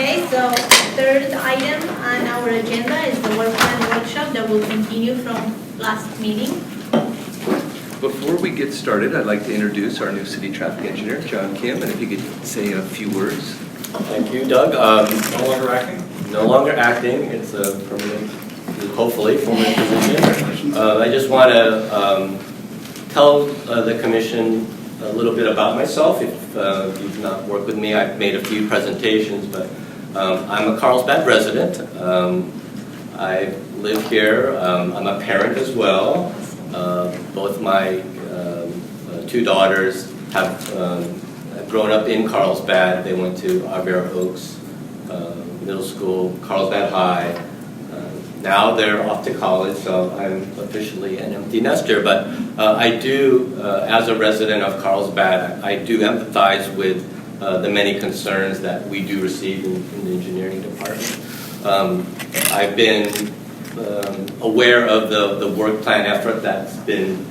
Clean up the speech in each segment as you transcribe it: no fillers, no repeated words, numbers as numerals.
Okay, so third item on our agenda is the work plan workshop that will continue from last meeting. Before we get started, I'd like to introduce our new city traffic engineer, John Kim, and if you could say a few words. Thank you, Doug. No longer acting? No longer acting. It's a permanent, hopefully, permanent position. I just want to tell the Commission a little bit about myself. If you've not worked with me, I've made a few presentations, but I'm a Carlsbad resident. I live here. I'm a parent as well. Both my two daughters have grown up in Carlsbad. They went to Avera Oaks Middle School, Carlsbad High. Now they're off to college, so I'm officially an empty nester. But I do, as a resident of Carlsbad, I do empathize with the many concerns that we do receive in the engineering department. I've been aware of the work plan effort that's been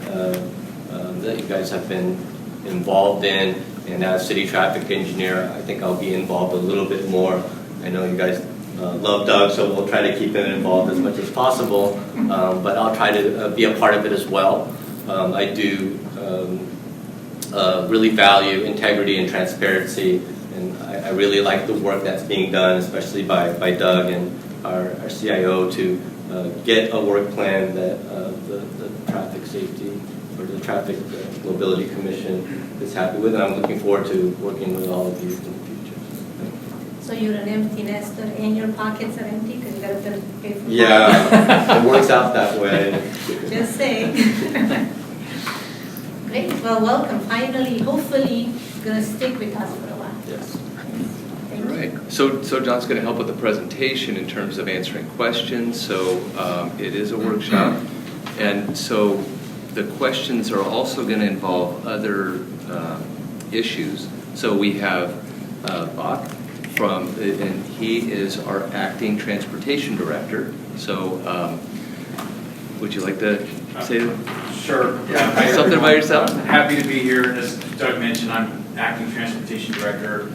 that you guys have been involved in, and as city traffic engineer, I think I'll be involved a little bit more. I know you guys love Doug, so we'll try to keep him involved as much as possible, but I'll try to be a part of it as well. I do really value integrity and transparency, and I really like the work that's being done, especially by Doug and our CIO to get a work plan that the Traffic Safety or the Traffic Mobility Commission is happy with, and I'm looking forward to working with all of you in the future. So you're an empty nester and your pockets are empty because you got to pay for Yeah, it works out that way. Just saying. Great, well, welcome. Finally, hopefully, you're going to stick with us for a while. Yes. Thank All you. right. So John's going to help with the presentation in terms of answering questions. So it is a workshop, and so the questions are also going to involve other issues. So we have Bach and he is our acting transportation director. So would you like to say Sure. Yeah. Hi, something about yourself? I'm happy to be here. As Doug mentioned, I'm acting transportation director.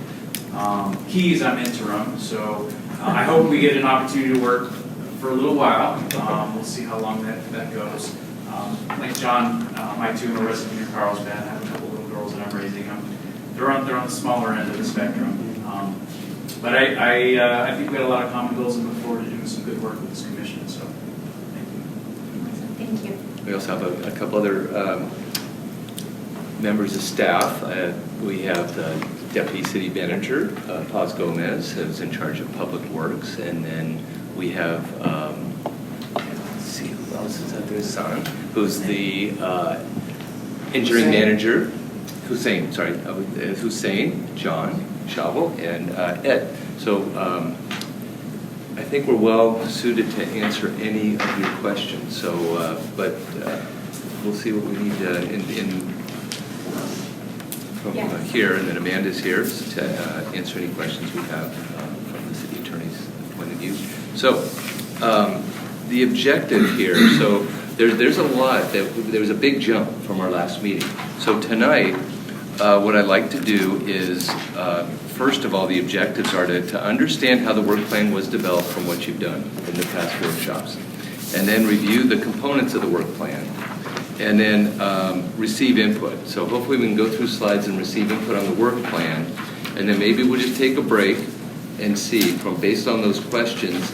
Keys, I'm interim, so I hope we get an opportunity to work for a little while. We'll see how long that goes. Like John, my two are resident in Carlsbad. I have a couple little girls that I'm raising. They're on the smaller end of the spectrum. But I think we got a lot of common goals and look forward to doing some good work with this commission. So thank you. Thank you. We also have a couple other members of staff. We have the Deputy City Manager, Paz Gomez, who's in charge of Public Works, and then we have, let's see, who else is out there? Son, who's the Engineering Manager. Hussein, John Schavel, and Ed. So I think we're well suited to answer any of your questions. So, but we'll see what we need from here, and then Amanda's here to answer any questions we have from the city attorney's point of view. So the objective here, so there's a lot, there was a big jump from our last meeting. So tonight, what I'd like to do is, first of all, the objectives are to understand how the work plan was developed from what you've done in the past workshops, and then review the components of the work plan, and then receive input. So hopefully we can go through slides and receive input on the work plan, and then maybe we'll just take a break and see, based on those questions,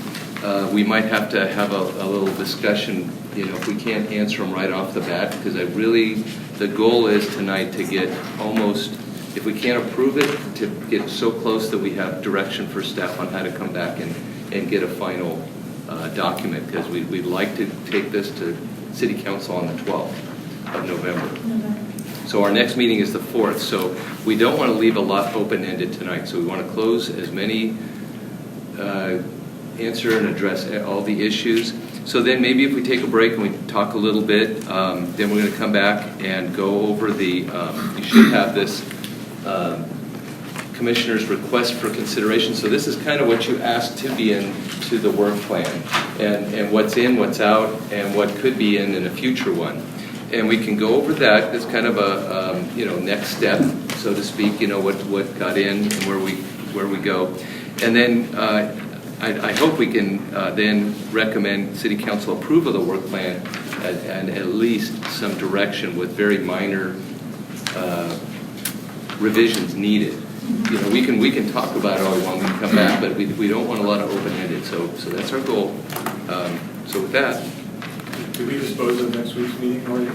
we might have to have a little discussion, if we can't answer them right off the bat, because the goal is tonight to get almost, if we can't approve it, to get so close that we have direction for staff on how to come back and get a final document, because we'd like to take this to City Council on the 12th of November. So our next meeting is the 4th, so we don't want to leave a lot open-ended tonight, so we want to close as many, answer and address all the issues. So then maybe if we take a break and we talk a little bit, then we're going to come back and go over you should have this Commissioner's request for consideration. So this is kind of what you asked to be into the work plan, and what's in, what's out, and what could be in a future one. And we can go over that as kind of a next step, so to speak. What got in and where we go. And then I hope we can then recommend City Council approve of the work plan and at least some direction with very minor revisions needed. You know, we can talk about it all we want, we can come back, but we don't want a lot of open-ended, so that's our goal. So with that. Did we dispose of next week's meeting already?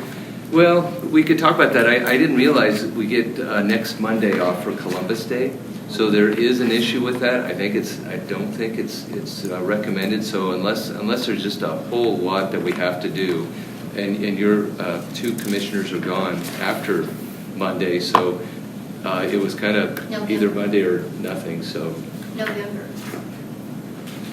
Well, we could talk about that. I didn't realize that we get next Monday off for Columbus Day, so there is an issue with that. I don't think it's recommended. So unless there's just a whole lot that we have to do, and your two commissioners are gone after Monday, so it was kind of either Monday or nothing. So November.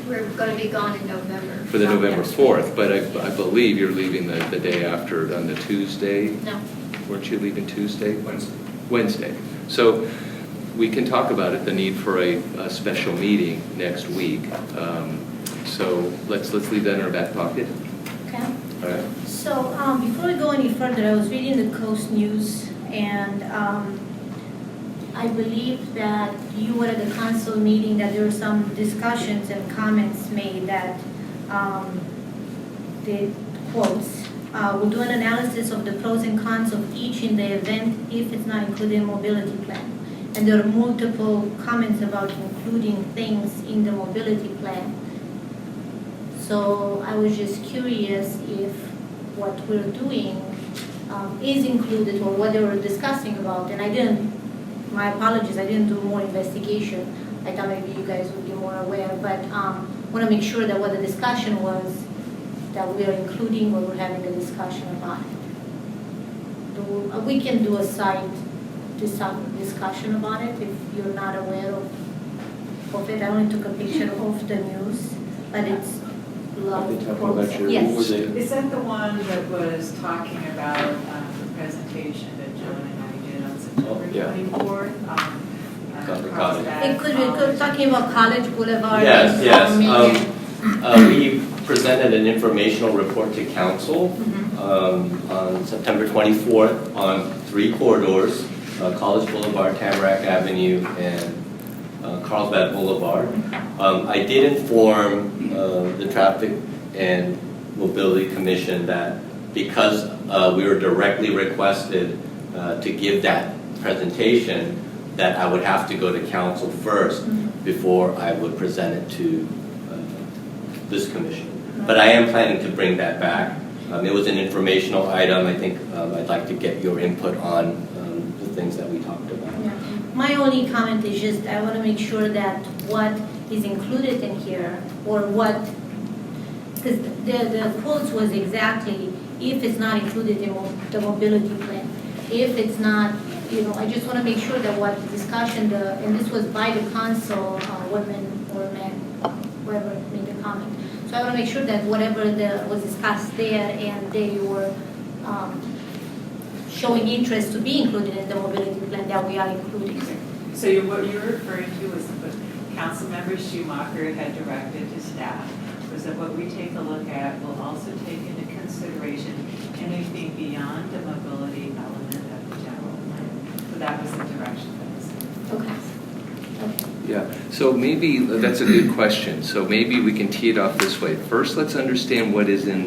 We're going to be gone in November. for the November 4th, but I believe you're leaving the day after on the Tuesday. No. Weren't you leaving Tuesday? Wednesday. Wednesday. So we can talk about it, the need for a special meeting next week. So let's leave that in our back pocket. Okay. All right. So before we go any further, I was reading the Coast News, and I believe that you were at the council meeting, that there were some discussions and comments made that the quotes, we'll do an analysis of the pros and cons of each in the event if it's not included in mobility plan. And there are multiple comments about including things in the mobility plan. So I was just curious if what we're doing is included or what they were discussing about. And my apologies, I didn't do more investigation. I thought maybe you guys would be more aware, but want to make sure that what the discussion was, that we are including what we're having a discussion about it. We can do a side discussion about it if you're not aware of it. I only took a picture of the news, but it's Are they talking about your- Yes. was it- Is that the one that was talking about the presentation that John and I did on September yeah. 24th? Got it. It could be talking about College Boulevard. Yes, and, yes. We presented an informational report to council on September 24th on 3 corridors, College Boulevard, Tamarack Avenue, and Carlsbad Boulevard. I did inform the Traffic and Mobility Commission that because we were directly requested to give that presentation, that I would have to go to council first before I would present it to this commission. But I am planning to bring that back. It was an informational item. I think I'd like to get your input on the things that we talked about. Yeah. My only comment is just I want to make sure that what is included in here, or what, because the quotes was exactly if it's not included in the mobility plan. If it's not, I just want to make sure that what the discussion, and this was by the council, women or men, whoever made the comment. So I want to make sure that whatever was discussed there and they were showing interest to be included in the mobility plan, that we are including. So what you're referring to is what Councilmember Schumacher had directed to staff, was that what we take a look at will also take into consideration anything beyond the mobility element of the general plan. So that was the direction that was. Okay. Yeah, so maybe that's a good question. So maybe we can tee it off this way. First, let's understand what is in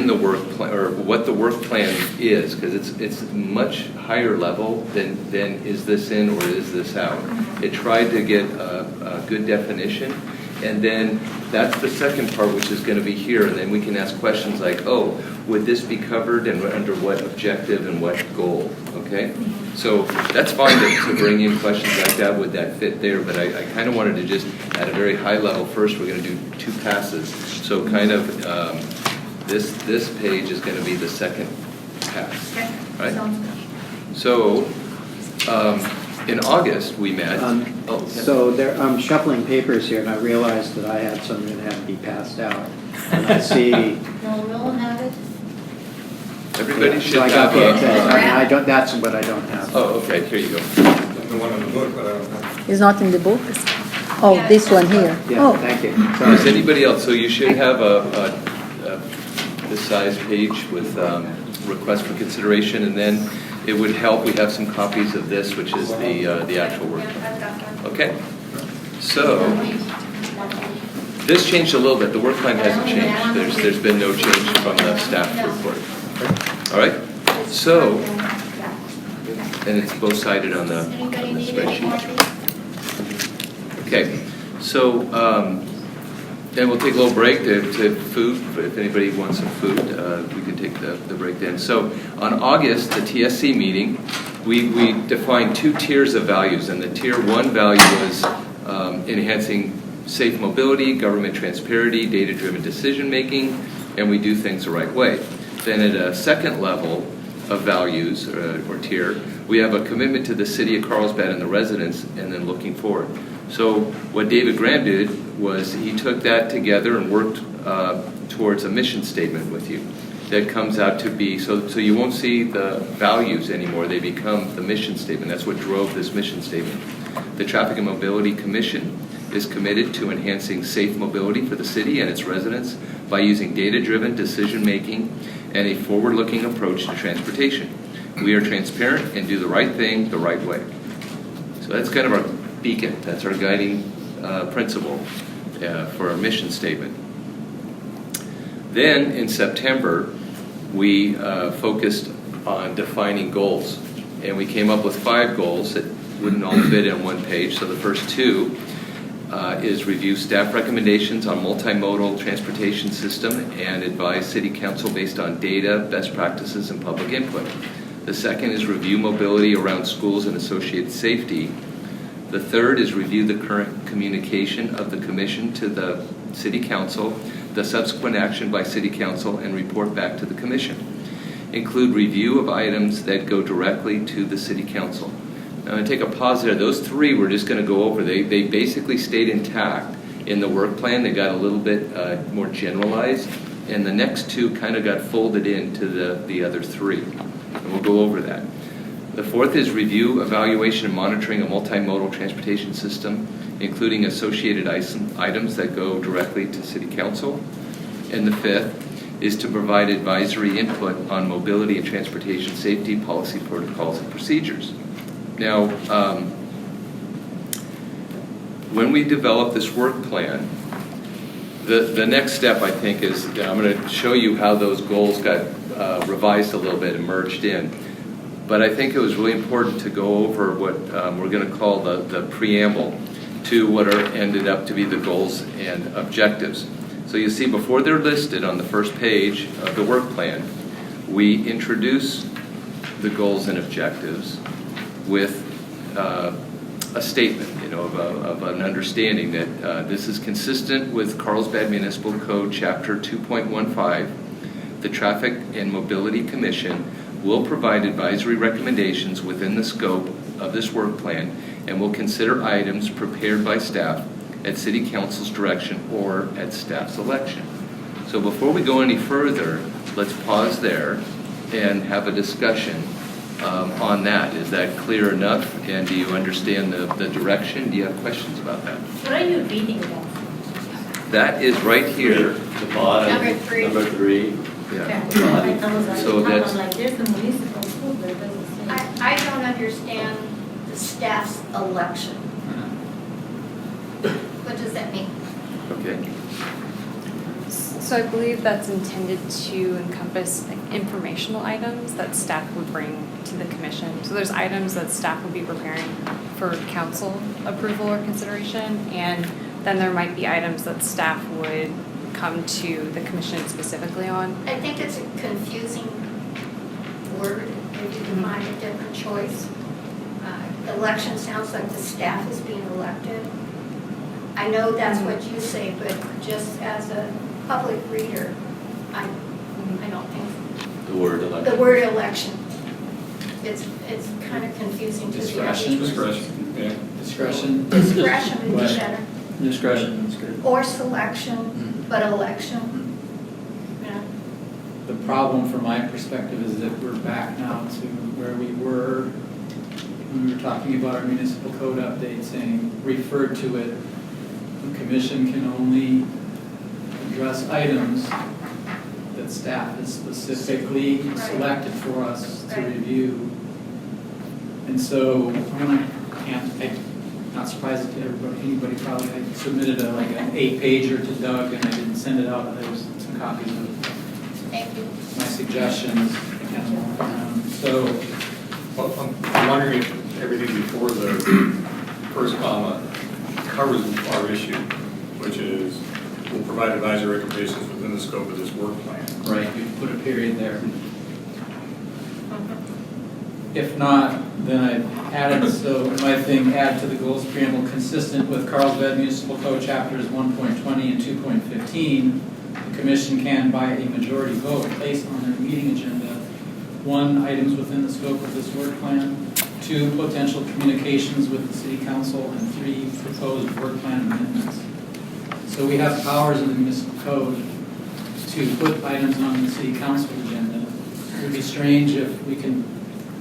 the work plan, or what the work plan is, because it's much higher level than is this in or is this out. It tried to get a good definition, and then that's the second part, which is going to be here, and then we can ask questions like, oh, would this be covered and under what objective and what goal, okay? So that's fine to bring in questions like that, would that fit there, but I kind of wanted to just, at a very high level, first we're going to do 2 passes. So kind of this page is going to be the second pass, Okay. right? Sounds good. So in August, we met. So I'm shuffling papers here, and I realized that I had some that had to be passed out. And I see. No, we all have it. Everybody should So I got have the a... exam. I don't. That's what I don't have. Oh, okay, here you go. The one in the book, but I don't have. It's not in the book? Oh, this one here. Yeah. Oh, Thank you. Does Sorry. anybody else, so you should have this size page with request for consideration, and then it would help, we have some copies of this, which is the actual work. Okay, So, this changed a little bit. The work plan hasn't changed. There's been no change from the staff report. All right? So, and it's both sided on the spreadsheet. Okay, so, then we'll take a little break to food. If anybody wants some food, we can take the break then. So, on August, the TSC meeting, we defined 2 tiers of values, and the tier 1 value was enhancing safe mobility, government transparency, data-driven decision-making, and we do things the right way. Then at a second level of values, or tier, we have a commitment to the city of Carlsbad and the residents, and then looking forward. So what David Graham did was he took that together and worked towards a mission statement with you that comes out to be, so you won't see the values anymore, they become the mission statement. That's what drove this mission statement. The Traffic and Mobility Commission is committed to enhancing safe mobility for the city and its residents by using data-driven decision-making and a forward-looking approach to transportation. We are transparent and do the right thing the right way. So that's kind of our beacon. That's our guiding principle for our mission statement. Then in September, we focused on defining goals. And we came up with 5 goals that wouldn't all fit in one page. So the first 2 is review staff recommendations on multimodal transportation system and advise City Council based on data, best practices, and public input. The second is review mobility around schools and associated safety. The third is review the current communication of the Commission to the City Council, the subsequent action by City Council, and report back to the Commission. Include review of items that go directly to the City Council. Now, I'm going to take a pause there. Those 3 we're just going to go over. They basically stayed intact in the work plan. They got a little bit more generalized, and the next 2 kind of got folded into the other 3. And we'll go over that. The fourth is review, evaluation, and monitoring a multimodal transportation system, including associated items that go directly to City Council. And the fifth is to provide advisory input on mobility and transportation safety, policy, protocols, and procedures. Now, when we develop this work plan, the next step, I think, is I'm going to show you how those goals got revised a little bit and merged in. But I think it was really important to go over what we're going to call the preamble to what ended up to be the goals and objectives. So you see, before they're listed on the first page of the work plan, we introduce the goals and objectives with a statement, of an understanding that this is consistent with Carlsbad Municipal Code Chapter 2.15. The Traffic and Mobility Commission will provide advisory recommendations within the scope of this work plan and will consider items prepared by staff at City Council's direction or at staff's election. So before we go any further, let's pause there and have a discussion on that. Is that clear enough? And do you understand the direction? Do you have questions about that? What are you reading about? That is right here. The bottom. Number 3. Yeah. So that's- like, there's the municipal school, but it doesn't say. I don't understand the staff's election. What does that mean? Okay. So I believe that's intended to encompass like, informational items that staff would bring to the commission. So there's items that staff would be preparing for council approval or consideration, and then there might be items that staff would come to the commission specifically on. I think it's a confusing word. Maybe you can find a different choice. Election sounds like the staff is being elected. I know that's what you say, but just as a public reader, I don't think. The word election. The word election. It's kind of confusing to the Discretion, yeah. Discretion. Discretion would be better. Discretion is good. Or selection, but election. Yeah. The problem from my perspective is that we're back now to where we were when we were talking about our municipal code update, saying refer to it. The commission can only address items that staff has specifically Right. selected for us to Right. review. And so I'm not not surprised that anybody probably, I submitted like an 8-pager to Doug and I didn't send it out, there's some copies of Thank you. my suggestions. So, Well, I'm wondering if everything before the first comma covers our issue, which is, will provide advisory recommendations within the scope of this work plan. right, you put a period there. If not, then I added, so my thing, add to the goals preamble consistent with Carlsbad Municipal Code chapters 1.20 and 2.15, the commission can by a majority vote place on their meeting agenda 1, items within the scope of this work plan, 2, potential communications with the city council, and 3, proposed work plan amendments. So we have powers in the municipal code to put items on the city council agenda. It would be strange if we can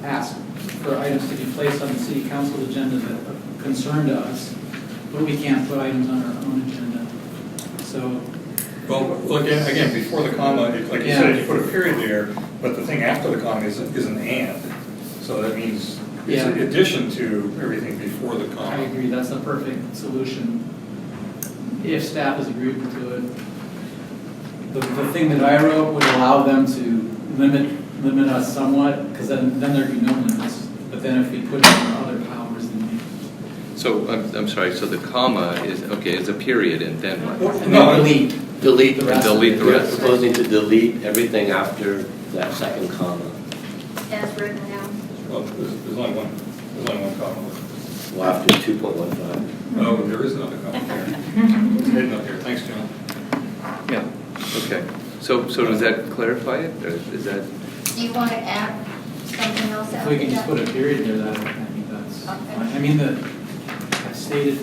ask for items to be placed on the city council agenda that are concern to us, but we can't put items on our own agenda. So, Well, again, before the comma, like you said, you put a period there, but the thing after the comma is an and. So that means it's in addition to everything before the I comma. agree, that's a perfect solution, if staff is agreeable to it. The thing that I wrote would allow them to limit us somewhat, because then there'd be no limits. But then if we put in other powers, then So, I'm sorry, so the comma is, okay, it's a period and then what? and then delete. Delete The rest. Delete the We're rest. proposing to delete everything after that second comma. As written now. Well, there's only one comma. Well, after 2.15. Oh, there is another comma here. It's hidden up here. Thanks, John. Yeah, okay. So does that clarify it, or is that? Do you want to add something else If after we can just that? put a period there, that, I think that's, Okay. I mean, I stated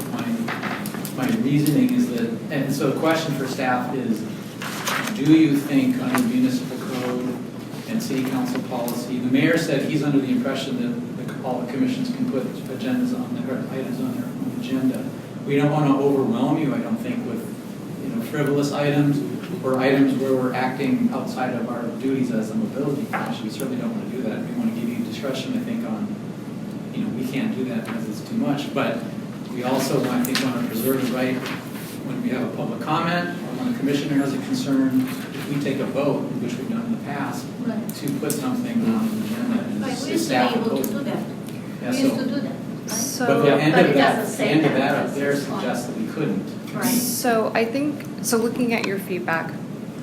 my reasoning is that, and so the question for staff is, do you think under municipal code and city council policy, the mayor said he's under the impression that all the commissions can put agendas on their, items on their own agenda. We don't want to overwhelm you, I don't think, with, frivolous items or items where we're acting outside of our duties as a mobility commission. We certainly don't want to do that. We want to give you discretion, I think, on, we can't do that because it's too much. But we also, I think, want to preserve the right when we have a public comment or when a commissioner has a concern, if we take a vote, which we've done in the past, Right. to put something on the agenda. and Right, it's we used to staff be able to vote. do that. Yeah, We so- used to do that, right? But the So, end But of it that, doesn't the say end of that. that up That's there just fine. suggests that we couldn't. Right. so I think, so looking at your feedback,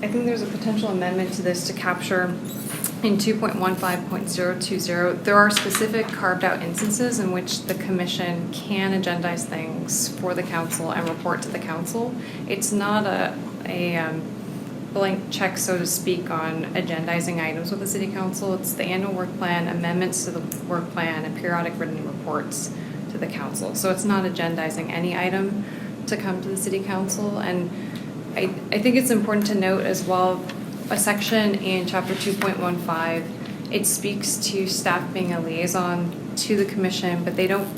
I think there's a potential amendment to this to capture in 2.15.020, there are specific carved out instances in which the commission can agendize things for the council and report to the council. It's not a blank check, so to speak, on agendizing items with the city council. It's the annual work plan, amendments to the work plan, and periodic written reports to the council. So it's not agendizing any item to come to the city council. And I think it's important to note as well, a section in chapter 2.15, it speaks to staff being a liaison to the commission, but they don't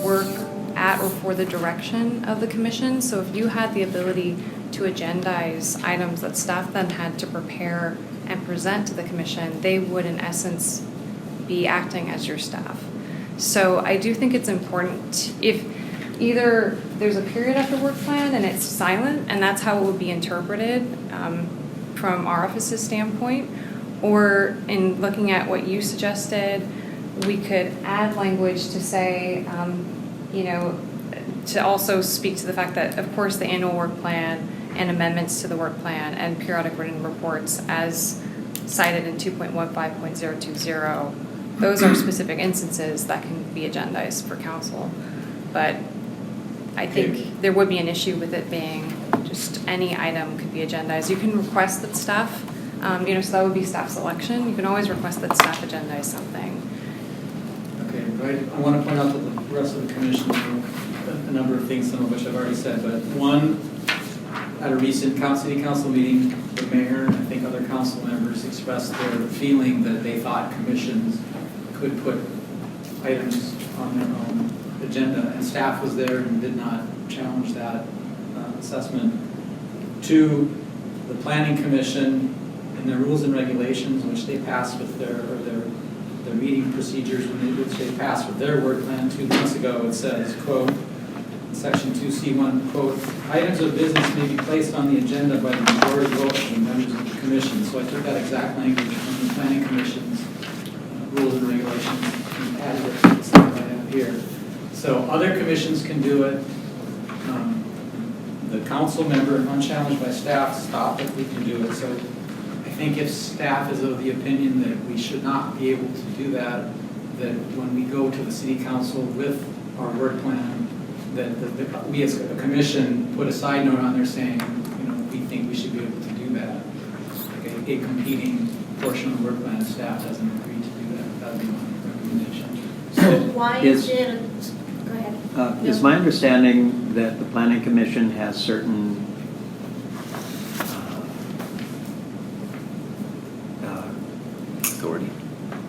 work at or for the direction of the commission. So if you had the ability to agendize items that staff then had to prepare and present to the commission, they would in essence be acting as your staff. So I do think it's important if either there's a period after work plan and it's silent, and that's how it would be interpreted from our office's standpoint, or in looking at what you suggested, we could add language to say, to also speak to the fact that, of course, the annual work plan and amendments to the work plan and periodic written reports as cited in 2.15.020, those are specific instances that can be agendized for council. But I think there would be an issue with it being just any item could be agendized. You can request that staff, so that would be staff selection. You can always request that staff agendize something. Okay, right. I want to point out to the rest of the commission a number of things, some of which I've already said, but one, at a recent city council meeting, the mayor and I think other council members expressed their feeling that they thought commissions could put items on their own agenda, and staff was there and did not challenge that assessment. Two, the planning commission and their rules and regulations, which they passed with their meeting procedures, which they passed with their work plan 2 months ago, it says, quote, section 2C1, quote, "Items of business may be placed on the agenda by the majority vote of the members of the commission." So I took that exact language from the planning commission's rules and regulations and added it to the stuff I have here. So other commissions can do it. The council member, unchallenged by staff, stop if we can do it. So I think if staff is of the opinion that we should not be able to do that, that when we go to the city council with our work plan, that we as a commission put a side note on there saying, you know, we think we should be able to do that. Like a competing portion of the work plan, if staff doesn't agree to do that, that would be my recommendation. So why is there, go ahead. Is my understanding that the planning commission has certain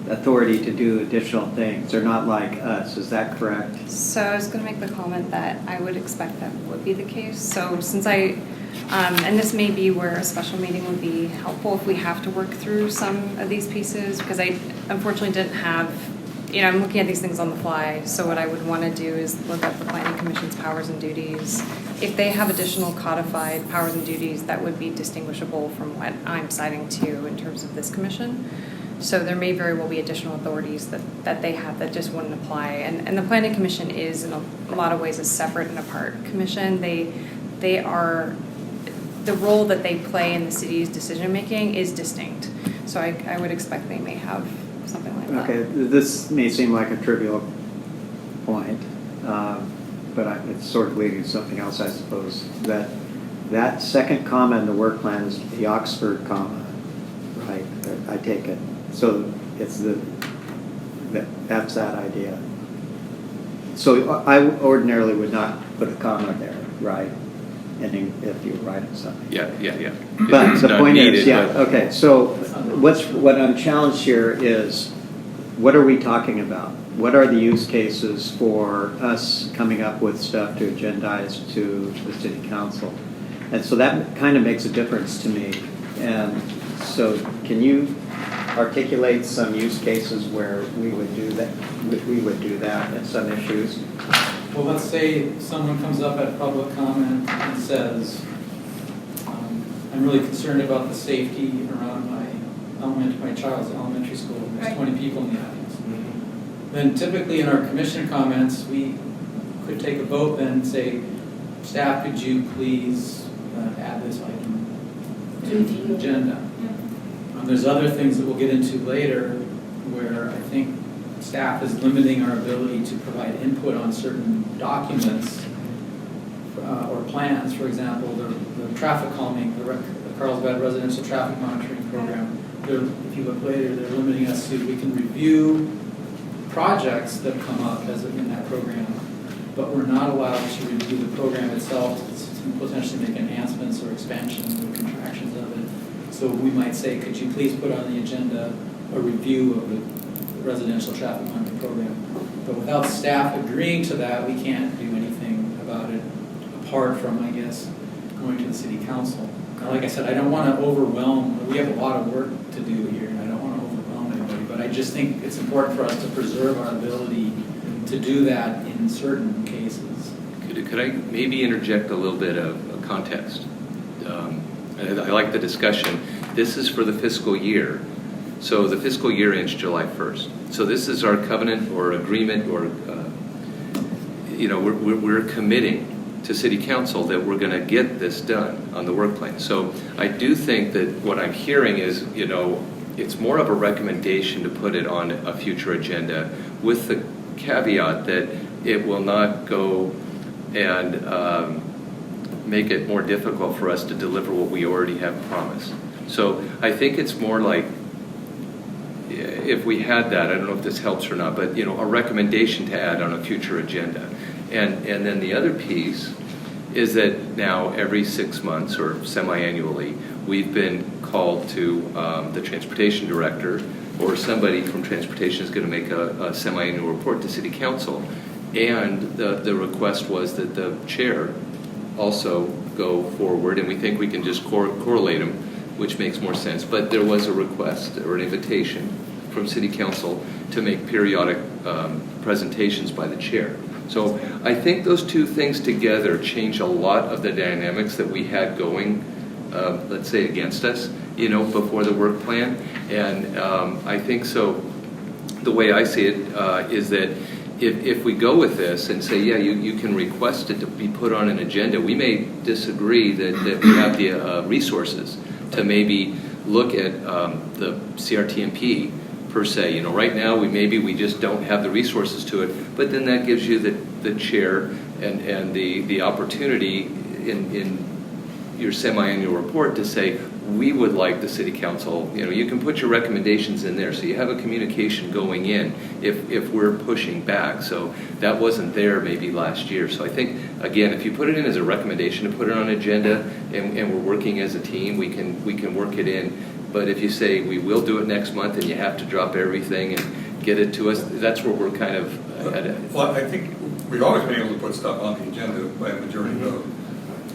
authority to do additional things? They're not like us, is that correct? So I was going to make the comment that I would expect that would be the case. So since and this may be where a special meeting would be helpful if we have to work through some of these pieces, because I unfortunately didn't have, I'm looking at these things on the fly. So what I would want to do is look at the Planning Commission's powers and duties. If they have additional codified powers and duties, that would be distinguishable from what I'm citing to in terms of this commission. So there may very well be additional authorities that they have that just wouldn't apply. And the Planning Commission is, in a lot of ways, a separate and apart commission. They are, the role that they play in the city's decision-making is distinct. So I would expect they may have something like that. Okay, this may seem like a trivial point, but it's sort of leading to something else, I suppose. That second comma in the work plan is the Oxford comma, right? I take it. So it's that's that idea. So I ordinarily would not put a comma there, right? And if you're writing something. Yeah. But It's the not point needed, is, yeah, but- okay. So what I'm challenged here is, what are we talking about? What are the use cases for us coming up with stuff to agendize to the city council? And so that kind of makes a difference to me. And so can you articulate some use cases where we would do that in some issues? Well, let's say someone comes up at public comment and says, I'm really concerned about the safety around my child's elementary school. There's Right. 20 people in the audience. Then typically in our commission comments, we could take a vote then and say, staff, could you please add this item to the agenda? There's other things that we'll get into later where I think staff is limiting our ability to provide input on certain documents or plans. For example, the traffic calming, the Carlsbad residential traffic monitoring program. If you look later, they're limiting us to, we can review projects that come up in that program, but we're not allowed to review the program itself to potentially make enhancements or expansions or contractions of it. So we might say, could you please put on the agenda a review of the residential traffic monitoring program? But without staff agreeing to that, we can't do anything about it apart from, I guess, going to the city council. Like I said, I don't want to overwhelm, we have a lot of work to do here, and I don't want to overwhelm anybody, but I just think it's important for us to preserve our ability to do that in certain cases. Could I maybe interject a little bit of context? I like the discussion. This is for the fiscal year. So the fiscal year ends July 1st. So this is our covenant or agreement or, we're committing to City Council that we're going to get this done on the work plan. So I do think that what I'm hearing is, it's more of a recommendation to put it on a future agenda with the caveat that it will not go and make it more difficult for us to deliver what we already have promised. So I think it's more like, if we had that, I don't know if this helps or not, but a recommendation to add on a future agenda. And then the other piece is that now every 6 months or semi-annually, we've been called to the transportation director, or somebody from transportation is going to make a semi-annual report to City Council. And the request was that the chair also go forward, and we think we can just correlate them, which makes more sense. But there was a request or an invitation from City Council to make periodic presentations by the chair. So I think those two things together change a lot of the dynamics that we had going, let's say, against us, before the work plan. And I think so. The way I see it is that if we go with this and say, yeah, you can request it to be put on an agenda, we may disagree that we have the resources to maybe look at the CRTMP per se. Right now we just don't have the resources to it, but then that gives you the chair and the opportunity in your semi-annual report to say, we would like the city council, you can put your recommendations in there, so you have a communication going in if we're pushing back. So that wasn't there maybe last year. So I think, again, if you put it in as a recommendation to put it on an agenda and we're working as a team, we can work it in. But if you say we will do it next month and you have to drop everything and get it to us, that's where we're kind of at. Well, I think we've always been able to put stuff on the agenda by a majority vote.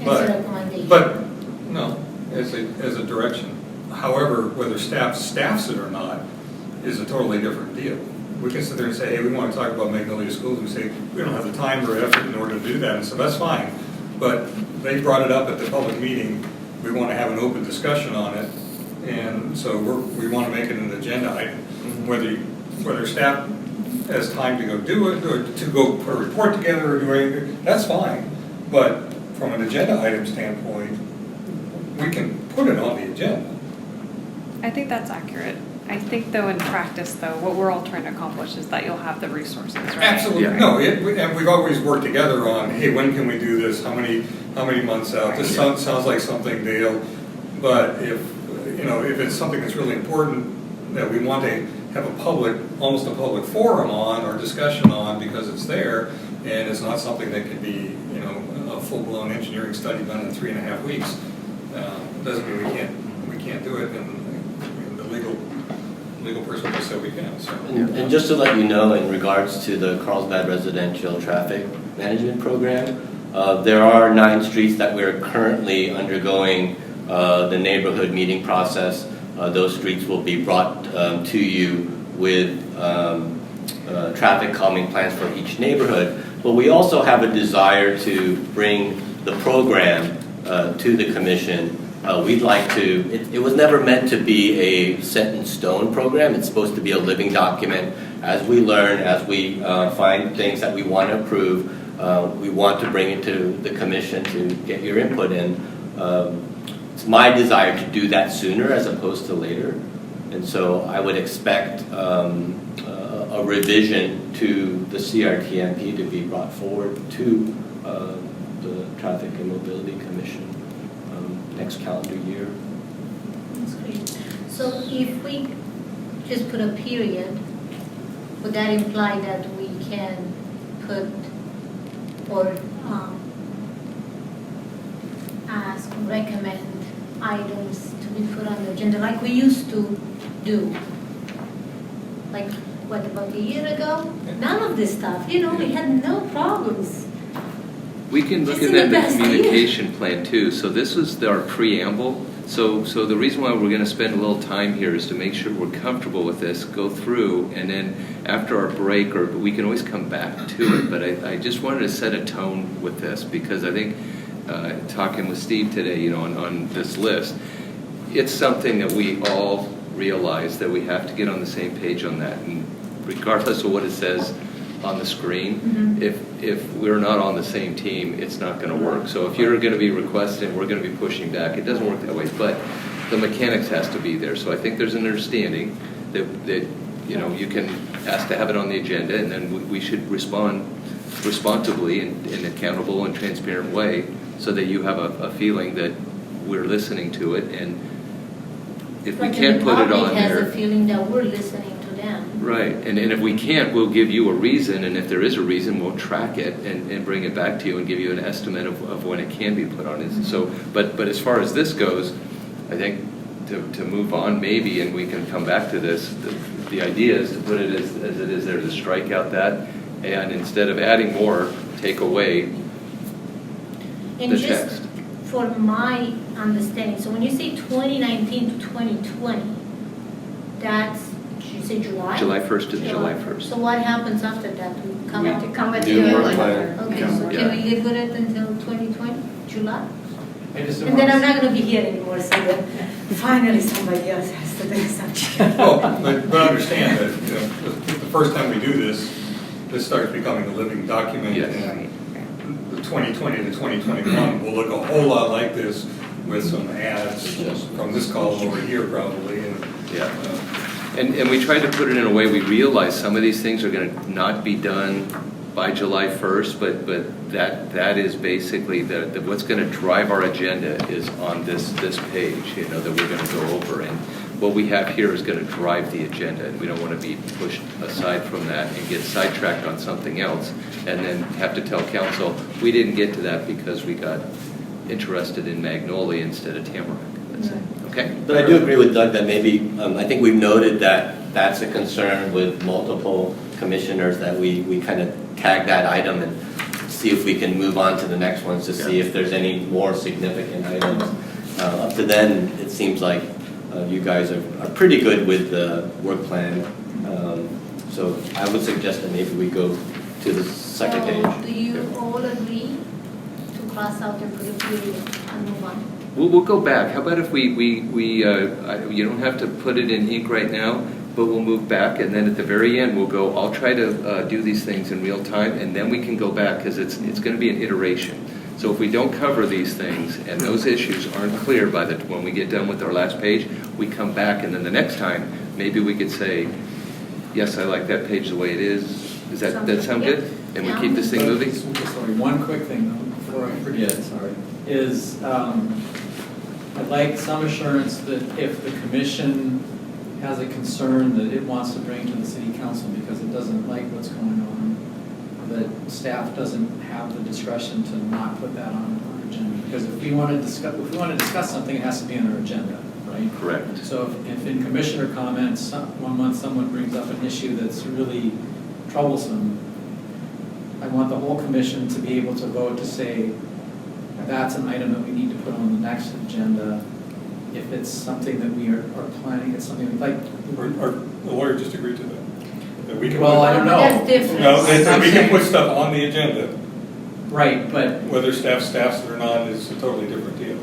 As a recommendation. But, no, as a direction. However, whether staff staffs it or not is a totally different deal. We can sit there and say, hey, we want to talk about Magnolia Schools. We say, we don't have the time or effort in order to do that. And so that's fine. But they brought it up at the public meeting. We want to have an open discussion on it. And so we want to make it an agenda item. Whether staff has time to go do it or to go put a report together or do anything, that's fine. But from an agenda item standpoint, we can put it on the agenda. I think that's accurate. I think though in practice though, what we're all trying to accomplish is that you'll have the resources, right? Absolutely. Yeah. No, and we've always worked together on, hey, when can we do this? How many months out? This sounds like something, Dale, but if it's something that's really important that we want to have almost a public forum on or discussion on because it's there, and it's not something that could be, a full-blown engineering study done in 3.5 weeks. Doesn't mean we can't do it, and the legal person just said we can. So. And just to let you know, in regards to the Carlsbad Residential Traffic Management Program, there are 9 streets that we're currently undergoing the neighborhood meeting process. Those streets will be brought to you with traffic calming plans for each neighborhood. But we also have a desire to bring the program to the commission. We'd like to, it was never meant to be a set in stone program. It's supposed to be a living document. As we learn, as we find things that we want to approve, we want to bring it to the commission to get your input in. It's my desire to do that sooner as opposed to later. And so I would expect a revision to the CRTMP to be brought forward to the Traffic and Mobility Commission next calendar year. That's great. So if we just put a period, would that imply that we can put or ask, recommend items to be put on the agenda like we used to do? Like, what, about a year ago? None of this stuff, we had no problems. We can look at that in the communication plan too. So this was our preamble. So the reason why we're going to spend a little time here is to make sure we're comfortable with this, go through, and then after our break, or we can always come back to it. But I just wanted to set a tone with this because I think talking with Steve today, on this list, it's something that we all realize that we have to get on the same page on that. And regardless of what it says on the screen, if we're not on the same team, it's not going to work. So if you're going to be requesting, we're going to be pushing back. It doesn't work that way, but the mechanics has to be there. So I think there's an understanding that you can ask to have it on the agenda, and then we should respond responsibly in an accountable and transparent way, so that you have a feeling that we're listening to it. And if we can't put it on there, the public has a feeling that we're listening to them. Right, and if we can't, we'll give you a reason, and if there is a reason, we'll track it and bring it back to you and give you an estimate of when it can be put on. So, but as far as this goes, I think to move on maybe, and we can come back to this, the idea is to put it as it is there, to strike out that, and instead of adding more, take away And the just text. for my understanding, so when you say 2019 to 2020, that's just say July? July 1st to July 1st. So what happens after that? We come up To come with New the work new plan. one. Okay, Yeah. so can we get good at until 2020, July? I just don't And then I'm want not gonna be here anymore, so then finally somebody else has to do something. Well, but understand that, you know, the first time we do this, this starts becoming a living document. Yes. And the 2020 to 2021 will look a whole lot like this with some ads from this column over here probably. And, Yeah. And we tried to put it in a way, we realize some of these things are going to not be done by July 1st, but that is basically what's going to drive our agenda is on this page, you know, that we're going to go over. And what we have here is going to drive the agenda, and we don't want to be pushed aside from that and get sidetracked on something else, and then have to tell council, we didn't get to that because we got interested in Magnolia instead of Tamarack, let's say. Okay? But I do agree with Doug that maybe, I think we've noted that that's a concern with multiple commissioners, that we kind of tag that item and see if we can move on to the next ones to see if there's any more significant items. Up to then, it seems like you guys are pretty good with the work plan. So I would suggest that maybe we go to the second So page. do you all agree to cross out and put a period and move on? We'll go back. How about if you don't have to put it in ink right now, but we'll move back, and then at the very end, we'll go, I'll try to do these things in real time, and then we can go back, because it's going to be an iteration. So if we don't cover these things, and those issues aren't clear when we get done with our last page, we come back, and then the next time, maybe we could say, yes, I like that page the way it is. Does that sound good? And we keep this thing moving? Sorry, one quick thing though, before I forget, is I'd like some assurance that if the commission has a concern that it wants to bring to the city council because it doesn't like what's going on, that staff doesn't have the discretion to not put that on our agenda. Because if we want to discuss something, it has to be on our agenda, right? Correct. So if in commissioner comments, one month someone brings up an issue that's really troublesome, I want the whole commission to be able to vote to say, that's an item that we need to put on the next agenda. If it's something that we are planning, it's something like. Our lawyer just agreed to that. That we can Well, I don't know. That's different. No, that we can put stuff on the agenda. Right, but. Whether staffs it or not is a totally different deal.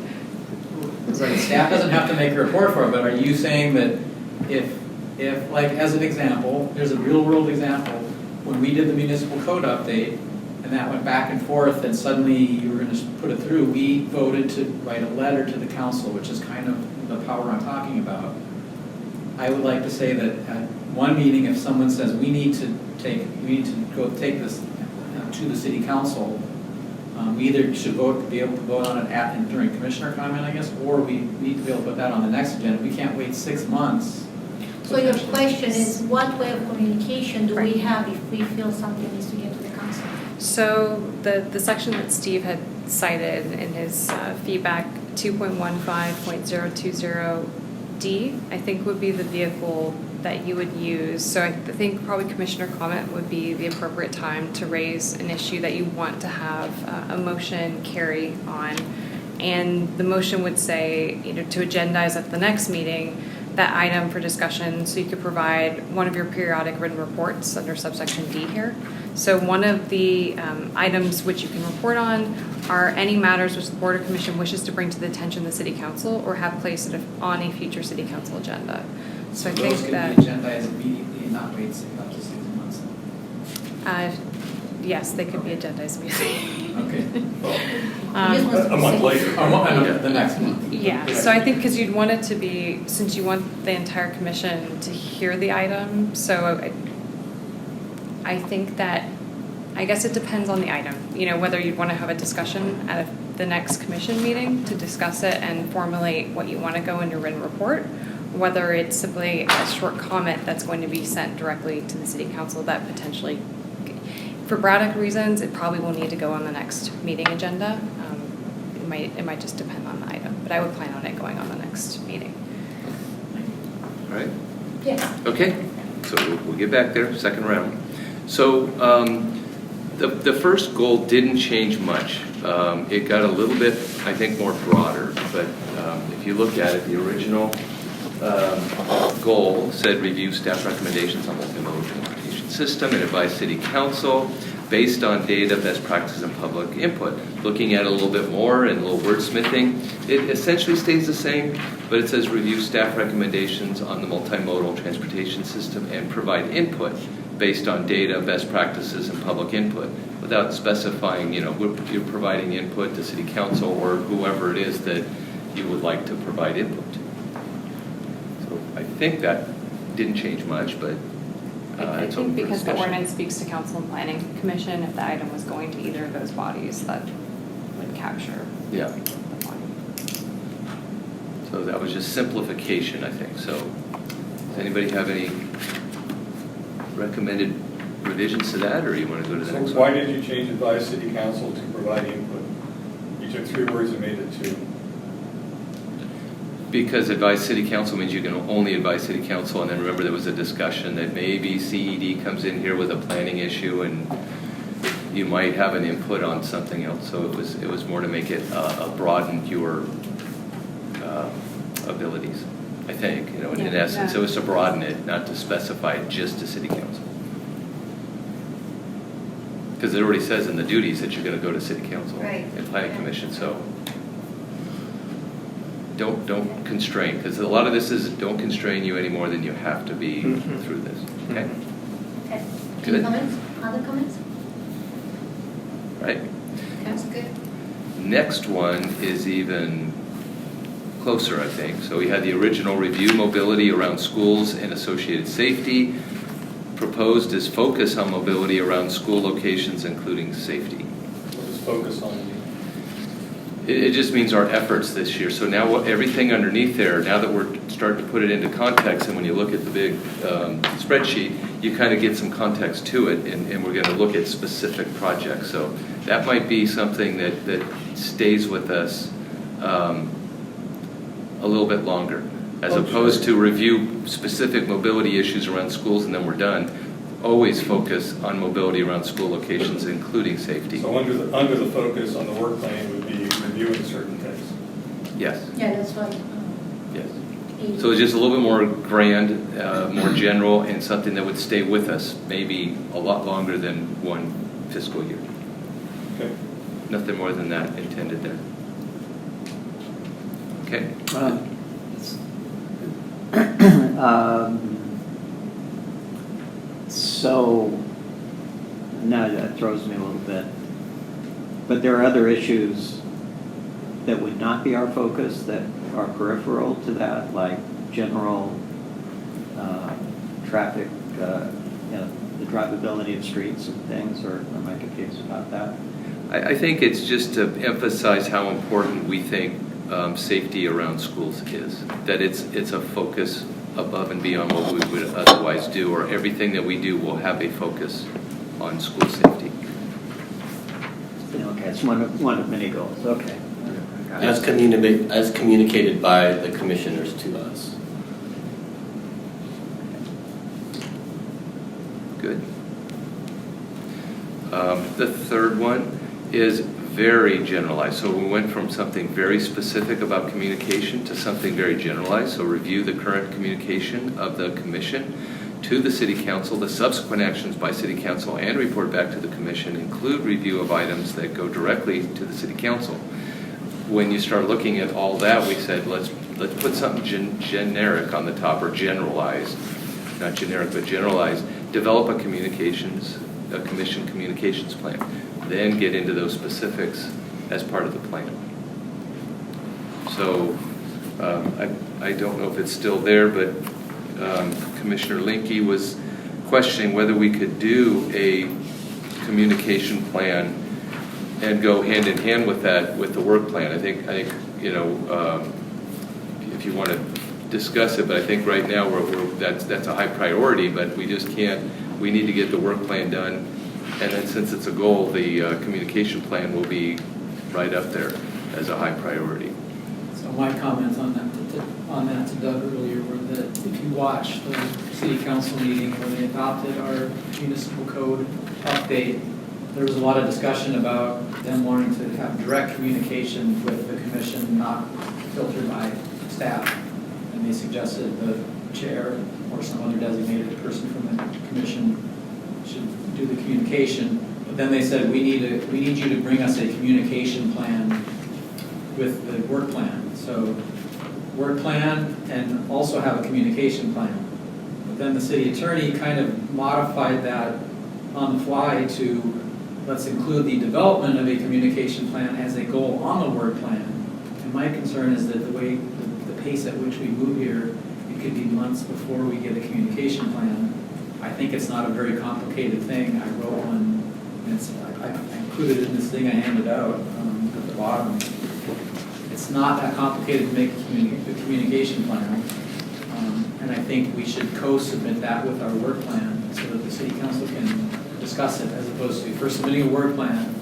Right, staff doesn't have to make a report for it, but are you saying that if like, as an example, there's a real world example, when we did the municipal code update, and that went back and forth, and suddenly you were going to put it through, we voted to write a letter to the council, which is kind of the power I'm talking about. I would like to say that at one meeting, if someone says, we need to go take this to the city council, we either should be able to vote on it during commissioner comment, I guess, or we need to be able to put that on the next agenda. We can't wait 6 months. So your question is, what way of communication do we have if we feel something needs to get to the council? So the section that Steve had cited in his feedback, 2.15.020D, I think would be the vehicle that you would use. So I think probably commissioner comment would be the appropriate time to raise an issue that you want to have a motion carry on. And the motion would say, to agendize at the next meeting that item for discussion, so you could provide one of your periodic written reports under subsection D here. So one of the items which you can report on are any matters which the Board or Commission wishes to bring to the attention of the City Council or have placed on a future City Council agenda. So I think that. Those could be agendized immediately and not wait up to 6 months. Yes, they could be agendized immediately. Okay. A month later. The next month. Yeah, so I think because you'd want it to be, since you want the entire commission to hear the item, so I think that, I guess it depends on the item. Whether you'd want to have a discussion at the next commission meeting to discuss it and formulate what you want to go in your written report, whether it's simply a short comment that's going to be sent directly to the city council that potentially, for Braddock reasons, it probably will need to go on the next meeting agenda. It might just depend on the item, but I would plan on it going on the next meeting. All right? Yeah. Okay, so we'll get back there, second round. So the first goal didn't change much. It got a little bit, I think, more broader, but if you look at it, the original goal said review staff recommendations on multimodal transportation system and advise city council based on data, best practices, and public input. Looking at it a little bit more and a little wordsmithing, it essentially stays the same, but it says review staff recommendations on the multimodal transportation system and provide input based on data, best practices, and public input, without specifying, you're providing input to city council or whoever it is that you would like to provide input to. So I think that didn't change much, but I it's think open for because the discussion. ordinance speaks to council and planning commission, if the item was going to either of those bodies, that would capture Yeah. the body. So that was just simplification, I think. So does anybody have any recommended revisions to that, or you want to go to the So next why one? did you change advise city council to provide input? You took 3 words and made it 2. Because advise city council means you can only advise city council, and then remember there was a discussion that maybe CED comes in here with a planning issue and you might have an input on something else. So it was more to make it broaden your abilities, I think. In essence, it was to broaden it, not to specify it just to city council. Because it already says in the duties that you're going to go to city council Right. and planning commission, so don't constrain, because a lot of this is don't constrain you any more than you have to be through this. Okay? Okay. Good. Any comments? Other comments? Right. That's good. Next one is even closer, I think. So we had the original review mobility around schools and associated safety. Proposed is focus on mobility around school locations, including safety. What does focus on mean? It just means our efforts this year. So now everything underneath there, now that we're starting to put it into context, and when you look at the big spreadsheet, you kind of get some context to it, and we're going to look at specific projects. So that might be something that stays with us a little bit longer, as opposed to review specific mobility issues around schools and then we're done. Always focus on mobility around school locations, including safety. So under the focus on the work plan would be reviewing certain things. Yes. Yeah, that's what. Yes. So it's just a little bit more grand, more general, and something that would stay with us maybe a lot longer than one fiscal year. Okay. Nothing more than that intended there. Okay. So, now that throws me a little bit. But there are other issues that would not be our focus, that are peripheral to that, like general traffic, the drivability of streets and things, or am I confused about that? I think it's just to emphasize how important we think safety around schools is. That it's a focus above and beyond what we would otherwise do, or everything that we do will have a focus on school safety. Okay, it's one of many goals, okay. As communicated by the commissioners to us. Good. The third one is very generalized. So we went from something very specific about communication to something very generalized. So review the current communication of the commission to the city council, the subsequent actions by city council, and report back to the commission. Include review of items that go directly to the city council. When you start looking at all that, we said let's put something generic on the top, or generalized, not generic but generalized. Develop a commission communications plan. Then get into those specifics as part of the plan. So I don't know if it's still there, but Commissioner Linke was questioning whether we could do a communication plan and go hand in hand with that, with the work plan. I think if you want to discuss it, but I think right now that's a high priority, but we just can't. We need to get the work plan done. And then since it's a goal, the communication plan will be right up there as a high priority. So my comments on that to Doug earlier were that if you watch the city council meeting where they adopted our municipal code update, there was a lot of discussion about them wanting to have direct communication with the commission, not filtered by staff. And they suggested the chair or some other designated person from the commission should do the communication. But then they said, we need you to bring us a communication plan with the work plan. So work plan and also have a communication plan. But then the city attorney kind of modified that on the fly to let's include the development of a communication plan as a goal on the work plan. And my concern is that the pace at which we move here, it could be months before we get a communication plan. I think it's not a very complicated thing. I wrote one, and I included it in this thing I handed out at the bottom. It's not that complicated to make a communication plan. And I think we should co-submit that with our work plan so that the city council can discuss it, as opposed to first submitting a work plan,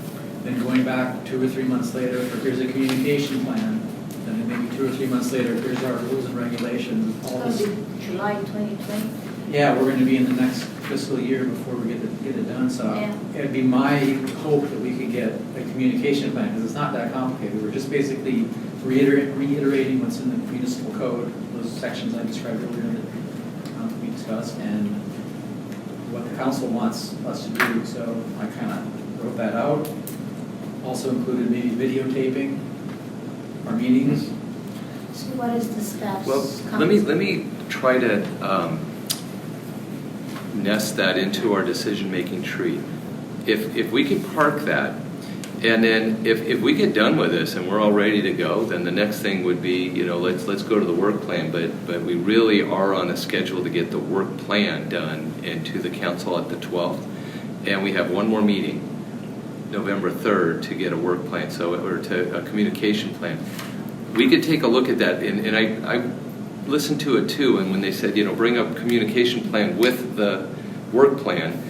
then going back 2 or 3 months later for here's a communication plan, then maybe 2 or 3 months later, here's our rules and regulations. All It's this. going to be July 2020. Yeah, we're going to be in the next fiscal year before we get it done, so Yeah. it'd be my hope that we could get a communication plan, because it's not that complicated. We're just basically reiterating what's in the municipal code, those sections I described earlier that we discussed, and what the council wants us to do. So I kind of wrote that out. Also included maybe videotaping our meetings. So what is the staff's Well, comment? let me try to nest that into our decision-making tree. If we can park that, and then if we get done with this and we're all ready to go, then the next thing would be, let's go to the work plan. But we really are on a schedule to get the work plan done and to the council at the 12th. And we have one more meeting, November 3rd, to get a work plan, or to a communication plan. We could take a look at that, and I listened to it too, and when they said, bring up communication plan with the work plan,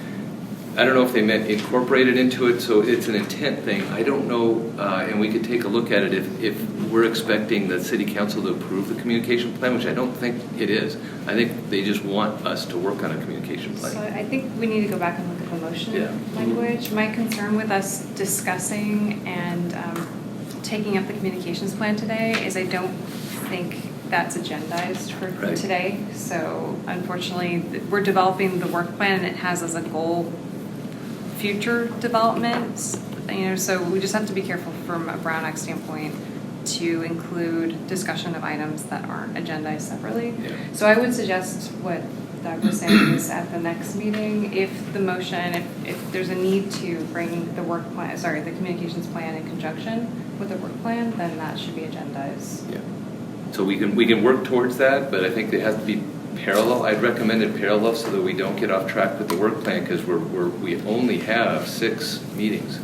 I don't know if they meant incorporate it into it, so it's an intent thing. I don't know, and we could take a look at it if we're expecting the city council to approve the communication plan, which I don't think it is. I think they just want us to work on a communication plan. So I think we need to go back and look at the motion Yeah. language. My concern with us discussing and taking up the communications plan today is I don't think that's agendized for Right. today. So unfortunately, we're developing the work plan and it has as a goal future developments. So we just have to be careful from a Brown Act standpoint to include discussion of items that aren't agendized separately. Yeah. So I would suggest what Doug was saying is at the next meeting, if the motion, if there's a need to bring the the communications plan in conjunction with the work plan, then that should be agendized. Yeah. So we can work towards that, but I think it has to be parallel. I'd recommend it parallel so that we don't get off track with the work plan, because we only have 6 meetings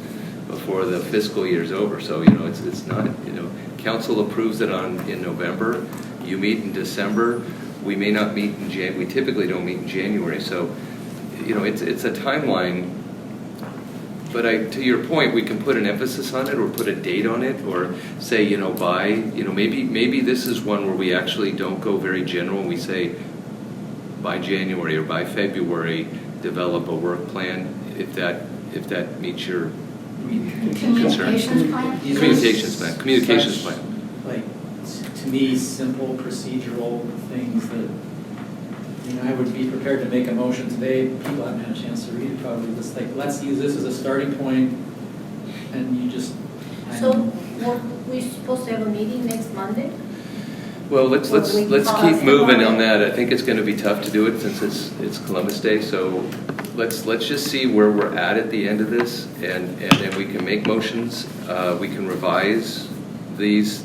before the fiscal year's over. So it's not council approves it in November. You meet in December. We may not meet in January. We typically don't meet in January. So it's a timeline. But to your point, we can put an emphasis on it, or put a date on it, or say by maybe this is one where we actually don't go very general. And we say by January or by February, develop a work plan. If that meets your Communications plan? communications plan. Like, to me, simple procedural things that, I would be prepared to make a motion today. People haven't had a chance to read it probably. Just like, let's use this as a starting point, and you just. So we're supposed to have a meeting next Monday? Well, let's Or we keep pause moving it. on that. I think it's going to be tough to do it since it's Columbus Day. So let's just see where we're at the end of this, and then we can make motions. We can revise these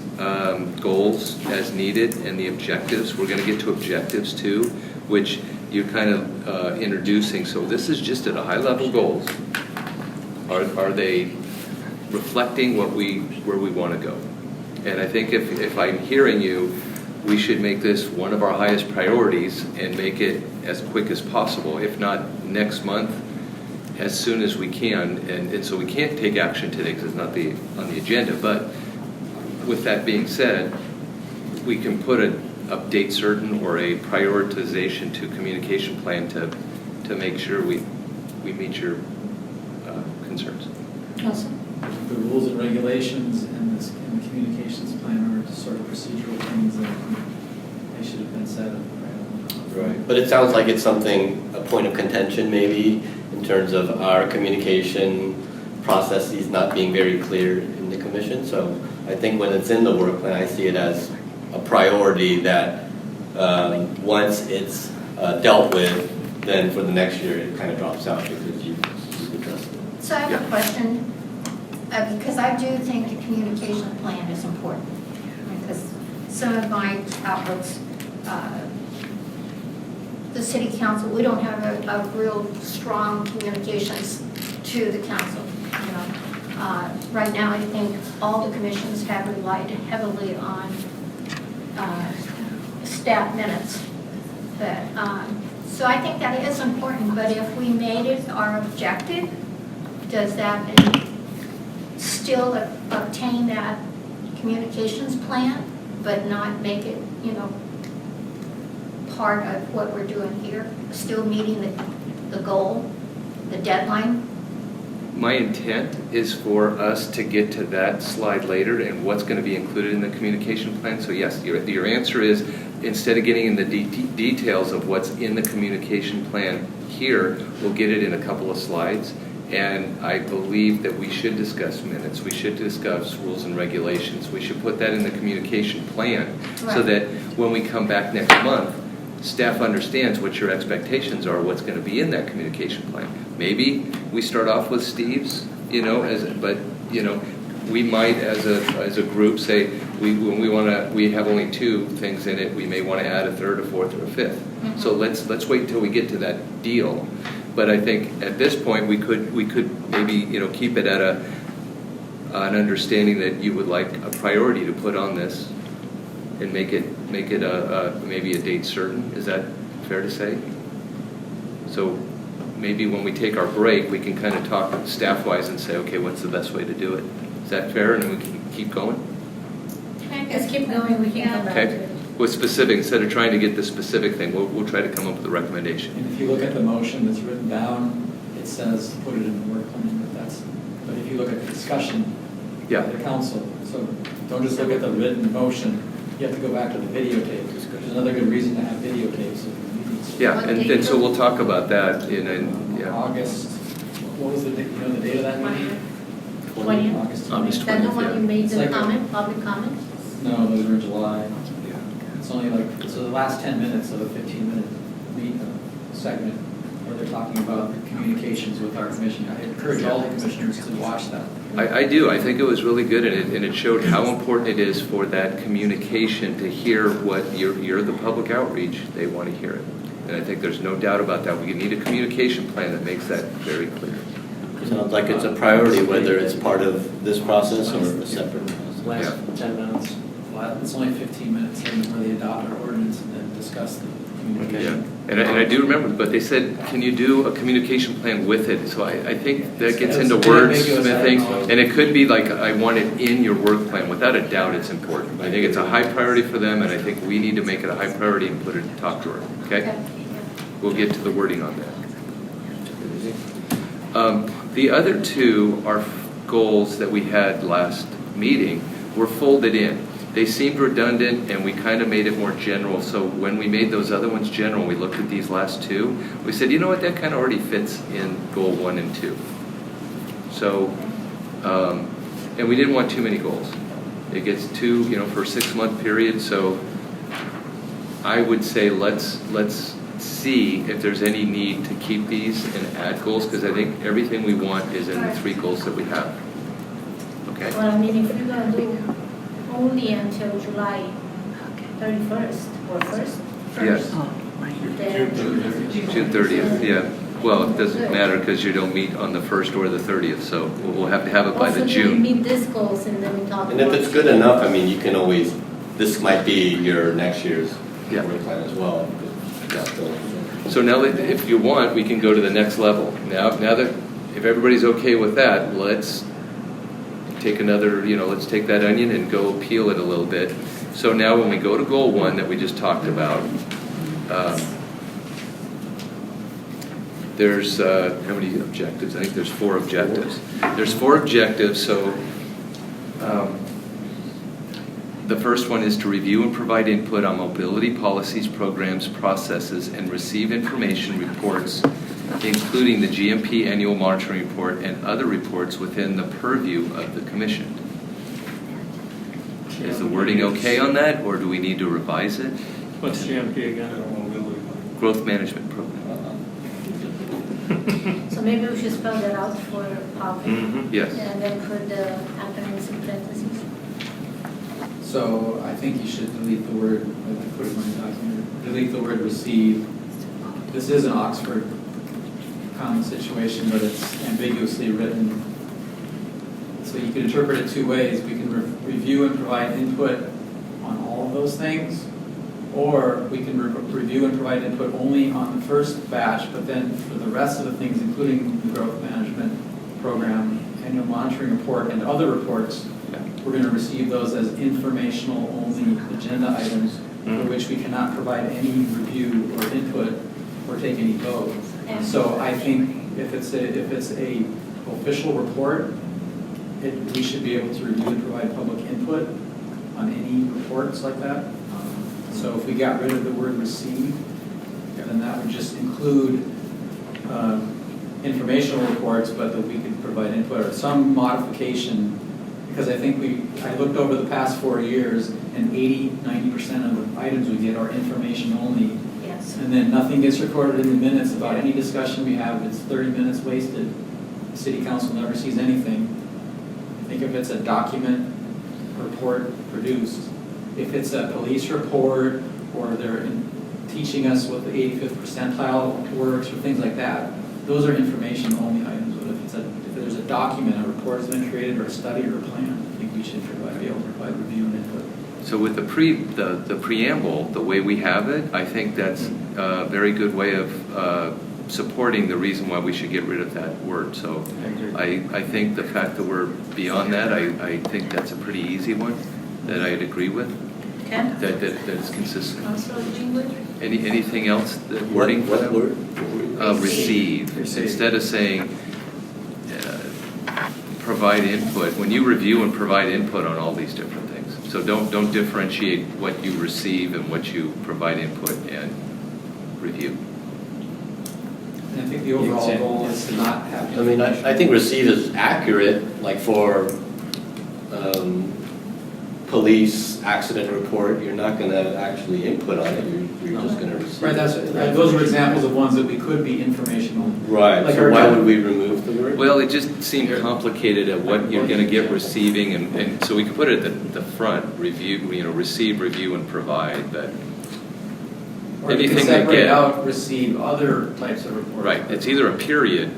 goals as needed, and the objectives. We're going to get to objectives too, which you're kind of introducing. So this is just at a high level goals. Are they reflecting where we want to go? And I think if I'm hearing you, we should make this one of our highest priorities and make it as quick as possible. If not next month, as soon as we can. And so we can't take action today because it's not on the agenda. But with that being said, we can put an update certain or a prioritization to communication plan to make sure we meet your concerns. Awesome. The rules and regulations and the communications plan are just sort of procedural things that I probably should have been said. Right. But it sounds like it's something, a point of contention maybe, in terms of our communication processes not being very clear in the commission. So I think when it's in the work plan, I see it as a priority that once it's dealt with, then for the next year it kind of drops out because you've addressed it. So I have a question, because I do think the communication plan is important. Because some of my outlooks, the city council, we don't have a real strong communications to the council, you know. Right now, I think all the commissions have relied heavily on staff minutes. But, so I think that is important, but if we made it our objective, does that still obtain that communications plan, but not make it, you know, part of what we're doing here, still meeting the goal, the deadline? My intent is for us to get to that slide later and what's going to be included in the communication plan. So yes, your answer is, instead of getting in the details of what's in the communication plan here, we'll get it in a couple of slides. And I believe that we should discuss minutes, we should discuss rules and regulations, we should put that in the communication plan so that when we come back next month, staff understands what your expectations are, what's going to be in that communication plan. Maybe we start off with Steve's, you know, but you know, we might as a group say when we have only 2 things in it, we may want to add a 3rd, a 4th, or a 5th. Mm-hmm. So let's wait until we get to that deal. But I think at this point we could maybe, you know, keep it at an understanding that you would like a priority to put on this and make it maybe a date certain. Is that fair to say? So maybe when we take our break, we can kind of talk staff-wise and say, okay, what's the best way to do it? Is that fair? And then we can keep going? Let's keep going, we can come back to Okay. it. With specific, instead of trying to get the specific thing, we'll try to come up with a recommendation. And if you look at the motion that's written down, it says to put it in the work plan, but if you look at the discussion Yeah. by the council, so don't just look at the written motion, you have to go back to the videotape. There's another good reason to have videotapes of meetings. Yeah, and so we'll talk about that in yeah. August, what was the date, you know, the date of that meeting? 20th? August 20th. August Is that the 20th, one yeah. you made It's the like comment, public comment? No, those were in July. Yeah. It's only like, so the last 10 minutes of a 15-minute segment where they're talking about the communications with our commission. I encourage all the commissioners to watch that. I do. I think it was really good, and it showed how important it is for that communication to hear what you're the public outreach. They want to hear it, and I think there's no doubt about that. We need a communication plan that makes that very clear. Sounds like it's a priority, whether it's part of this process or a separate process. Last 10 minutes. Well, it's only 15 minutes where they adopt our ordinance and then discuss the Yeah, communication. and I do remember, but they said, can you do a communication plan with it? So I think that gets into wordsmithing, and it could be like, I want it in your work plan. Without a doubt, it's important. I think it's a high priority for them, and I think we need to make it a high priority and put it in top drawer, okay? We'll get to the wording on that. The other 2 are goals that we had last meeting were folded in. They seemed redundant, and we kind of made it more general. So when we made those other ones general, we looked at these last 2. We said, you know what, that kind of already fits in goal 1 and 2. So, and we didn't want too many goals. It gets too, you know, for a 6-month period. So I would say let's see if there's any need to keep these and add goals, because I think everything we want is in the 3 goals that we have. Okay? Well, I mean, if you're gonna do only until July 31st or 1st? Yes. Oh, right. Then June 30th, yeah. Well, it doesn't matter because you don't meet on the 1st or the 30th, so we'll have to have it by the also June. meet this goals and then we talk And if about- it's good enough, I mean, you can always, this might be your next year's Yeah. work plan as well. So now that, if you want, we can go to the next level. Now that, if everybody's okay with that, let's take another, you know, let's take that onion and go peel it a little bit. So now when we go to goal 1 that we just talked about, there's, how many objectives? I think there's 4 objectives. There's 4 objectives, so The first one is to review and provide input on mobility policies, programs, processes, and receive information reports, including the GMP annual monitoring report and other reports within the purview of the commission. Is the wording okay on that, or do we need to revise it? What's GMP again? Growth management program. So maybe we should spell that out for public. Yes. And then put the acronyms in parentheses. So I think you should delete the word, I put it in my document, delete the word receive. This is an Oxford common situation, but it's ambiguously written. So you can interpret it two ways. We can review and provide input on all of those things, or we can review and provide input only on the first batch, but then for the rest of the things, including the growth management program, annual monitoring report, and other reports, we're going to receive those as informational only agenda items for which we cannot provide any review or input or take any vote. So I think if it's a official report, we should be able to review and provide public input on any reports like that. So if we got rid of the word receive, then that would just include informational reports, but that we could provide input or some modification. Because I think I looked over the past 4 years, and 90% of the items we get are information only. Yes. And then nothing gets recorded in the minutes about any discussion we have. It's 30 minutes wasted. The city council never sees anything. I think if it's a document report produced, if it's a police report, or they're teaching us what the 85th percentile works, or things like that, those are information only items. But if there's a document, a report has been created, or a study or a plan, I think we should be able to provide review and input. So with the preamble, the way we have it, I think that's a very good way of supporting the reason why we should get rid of that word. So I think the fact that we're beyond that, I think that's a pretty easy one that I'd agree with. Ken? That's consistent. Also language? Anything else? The wording? What word? Receive. Instead of saying provide input, when you review and provide input on all these different things. So don't differentiate what you receive and what you provide input and review. And I think the overall goal is to not have. I mean, I think receive is accurate, like for police accident report, you're not going to actually input on it, you're just going to receive. Right, those are examples of ones that we could be informational. Right, Like so why would we remove the word? Well, it just seemed complicated at what you're going to get receiving, and so we could put it at the front, review, receive, review, and provide, but Or you can anything separate get out, receive other types of reports. right, it's either a period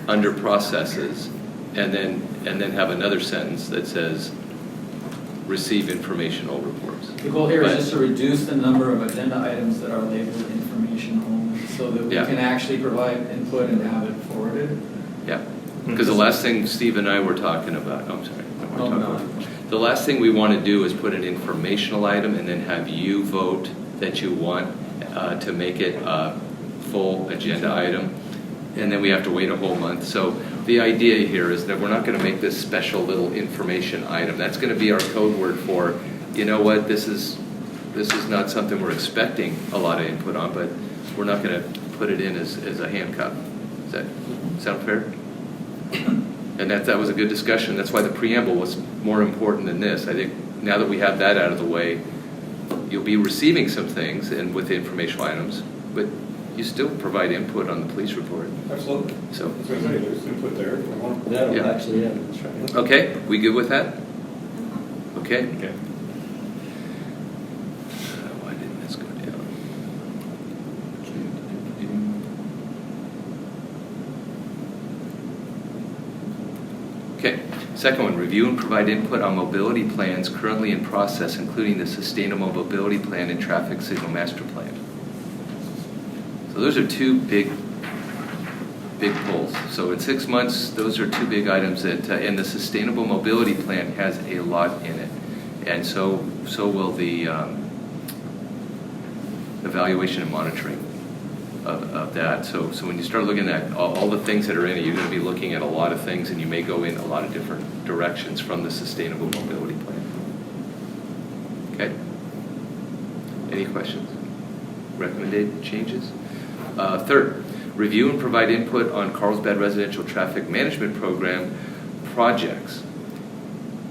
under processes, and then have another sentence that says receive informational reports. The goal here is just to reduce the number of agenda items that are labeled information only, so that we Yeah. can actually provide input and have it forwarded. Yeah, because the last thing Steve and I were talking about, I'm sorry. No. The last thing we want to do is put an informational item and then have you vote that you want to make it a full agenda item, and then we have to wait a whole month. So the idea here is that we're not going to make this special little information item. That's going to be our code word for, you know what, this is not something we're expecting a lot of input on, but we're not going to put it in as a handcuff. Does that sound fair? And that was a good discussion. That's why the preamble was more important than this. I think now that we have that out of the way, you'll be receiving some things and with informational items, but you still provide input on the police report. Absolutely. So, I was going to say, there's input there. Yeah, actually, yeah, that's right. okay, we good with that? Okay. Okay. Why didn't this go down? Okay, second one, review and provide input on mobility plans currently in process, including the Sustainable Mobility Plan and Traffic Signal Master Plan. So those are two big pulls. So in 6 months, those are two big items that, and the Sustainable Mobility Plan has a lot in it. And so will the evaluation and monitoring of that. So when you start looking at all the things that are in it, you're going to be looking at a lot of things, and you may go in a lot of different directions from the Sustainable Mobility Plan. Okay? Any questions? Recommended changes? Third, review and provide input on Carlsbad Residential Traffic Management Program projects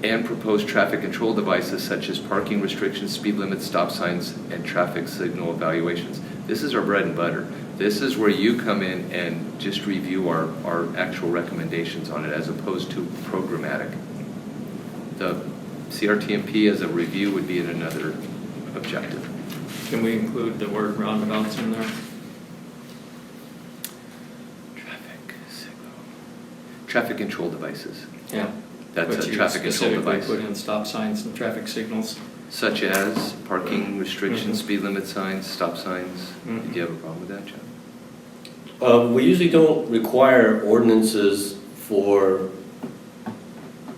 and proposed traffic control devices such as parking restrictions, speed limits, stop signs, and traffic signal evaluations. This is our bread and butter. This is where you come in and just review our actual recommendations on it as opposed to programmatic. The CRTMP as a review would be another objective. Can we include the word roundabouts in there? Traffic control devices. Yeah. That's But a you traffic control specifically device. put in stop signs and traffic signals. Such as parking restrictions, Mhm. speed limit signs, stop signs. Mhm. Do you have a problem with that, John? We usually don't require ordinances for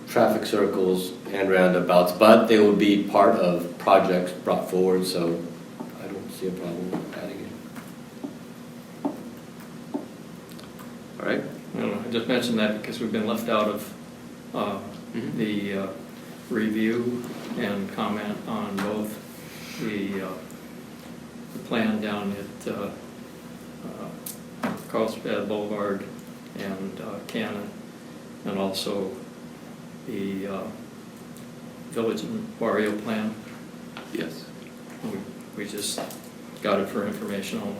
traffic circles and roundabouts, but they will be part of projects brought forward, so I don't see a problem with adding it. All right? I don't know, I just mentioned that because we've been left out of Mhm. the review and comment on both the plan down at Carlsbad Boulevard and Cannon, and also the Village and Barrio plan. Yes. We just got it for information only,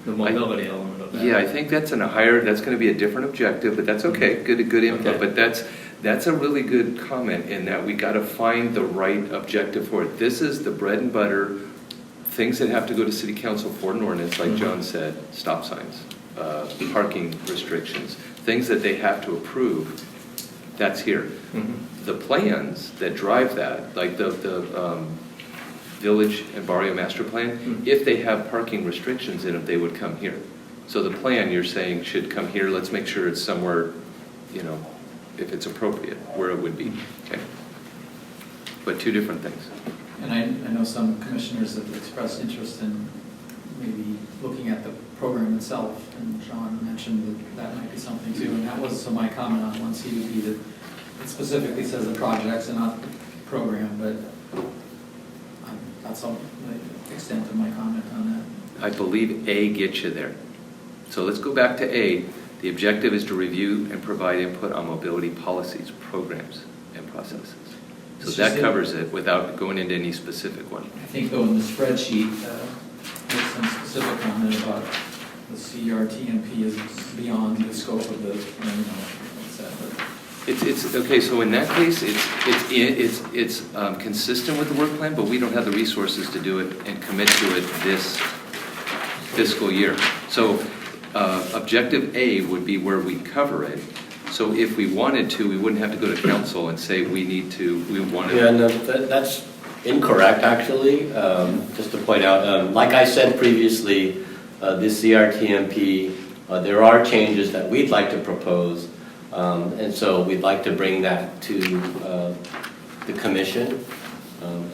the mobility element of that. Yeah, I think that's that's going to be a different objective, but that's okay. Good input. Okay. But that's a really good comment in that we got to find the right objective for it. This is the bread and butter, things that have to go to city council for an ordinance, like John said, stop signs, parking restrictions, things that they have to approve. That's here. Mhm. The plans that drive that, like the Village and Barrio Master Plan, Mhm. if they have parking restrictions in it, they would come here. So the plan, you're saying, should come here. Let's make sure it's somewhere, if it's appropriate, where it would be. Okay. But two different things. And I know some commissioners have expressed interest in maybe looking at the program itself, and John mentioned that might be something too, and that was, so my comment on 1C would be that it specifically says the projects and not the program, but that's all, the extent of my comment on that. I believe A gets you there. So let's go back to A. The objective is to review and provide input on mobility policies, programs, and processes. So It's that just covers it without going into any specific one. I think though in the spreadsheet, there's some specific comment about the CRTMP is beyond the scope of the, what's that, but It's okay. So in that case, it's consistent with the work plan, but we don't have the resources to do it and commit to it this fiscal year. So objective A would be where we cover it. So if we wanted to, we wouldn't have to go to council and say we want to. Yeah, no, that's incorrect, actually. Just to point out, like I said previously, this CRTMP, there are changes that we'd like to propose, and so we'd like to bring that to the commission,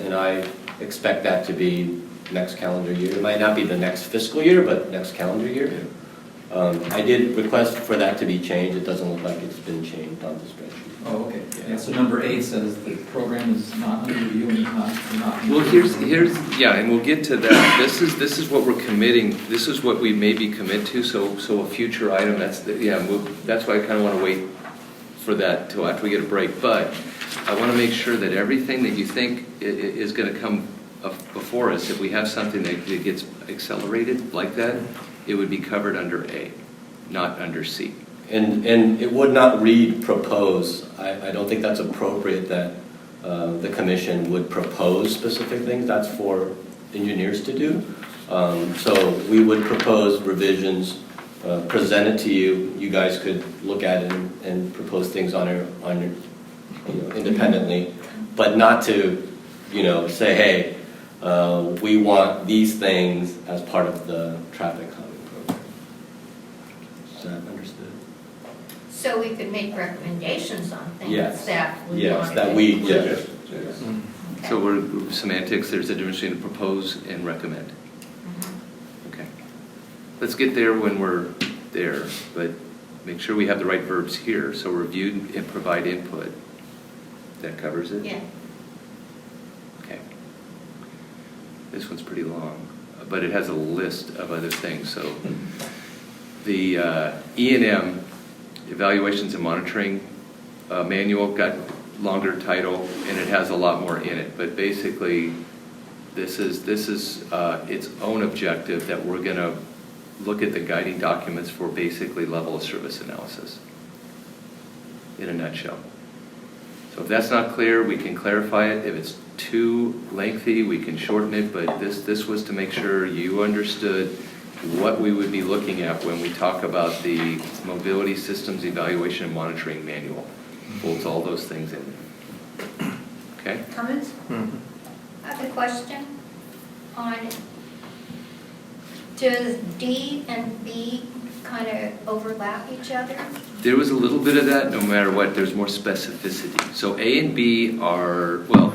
and I expect that to be next calendar year. It might not be the next fiscal year, but next calendar year. I did request for that to be changed. It doesn't look like it's been changed on the spreadsheet. oh, okay. Yeah, so number 8 says the program is not under review and not. Well, here's and we'll get to that. This is what we're committing. This is what we maybe commit to. So a future item. That's why I kind of want to wait for that till after we get a break. But I want to make sure that everything that you think is going to come before us, if we have something that gets accelerated like that, it would be covered under A, not under C. And it would not read propose. I don't think that's appropriate that the commission would propose specific things. That's for engineers to do. So we would propose revisions, present it to you. You guys could look at it and propose things on your independently, but not to say, hey, we want these things as part of the traffic calming program. Is that understood? So we could make recommendations on things Yes. that we Yes, wanted that to we, include. yes. Okay. So we're semantics. There's a difference between propose and recommend. Mhm. Okay. Let's get there when we're there, but make sure we have the right verbs here. So review and provide input. That covers it? Yeah. Okay. This one's pretty long, but it has a list of other things. So the E&M, Evaluations and Monitoring Manual, got longer title, and it has a lot more in it. But basically, this is its own objective that we're going to look at the guiding documents for basically level of service analysis in a nutshell. So if that's not clear, we can clarify it. If it's too lengthy, we can shorten it, but this was to make sure you understood what we would be looking at when we talk about the Mobility Systems Evaluation and Monitoring Manual. Holds all those things in there. Okay? Comments? I have a question on, does D and B kind of overlap each other? There was a little bit of that, no matter what, there's more specificity. So A and B are, well,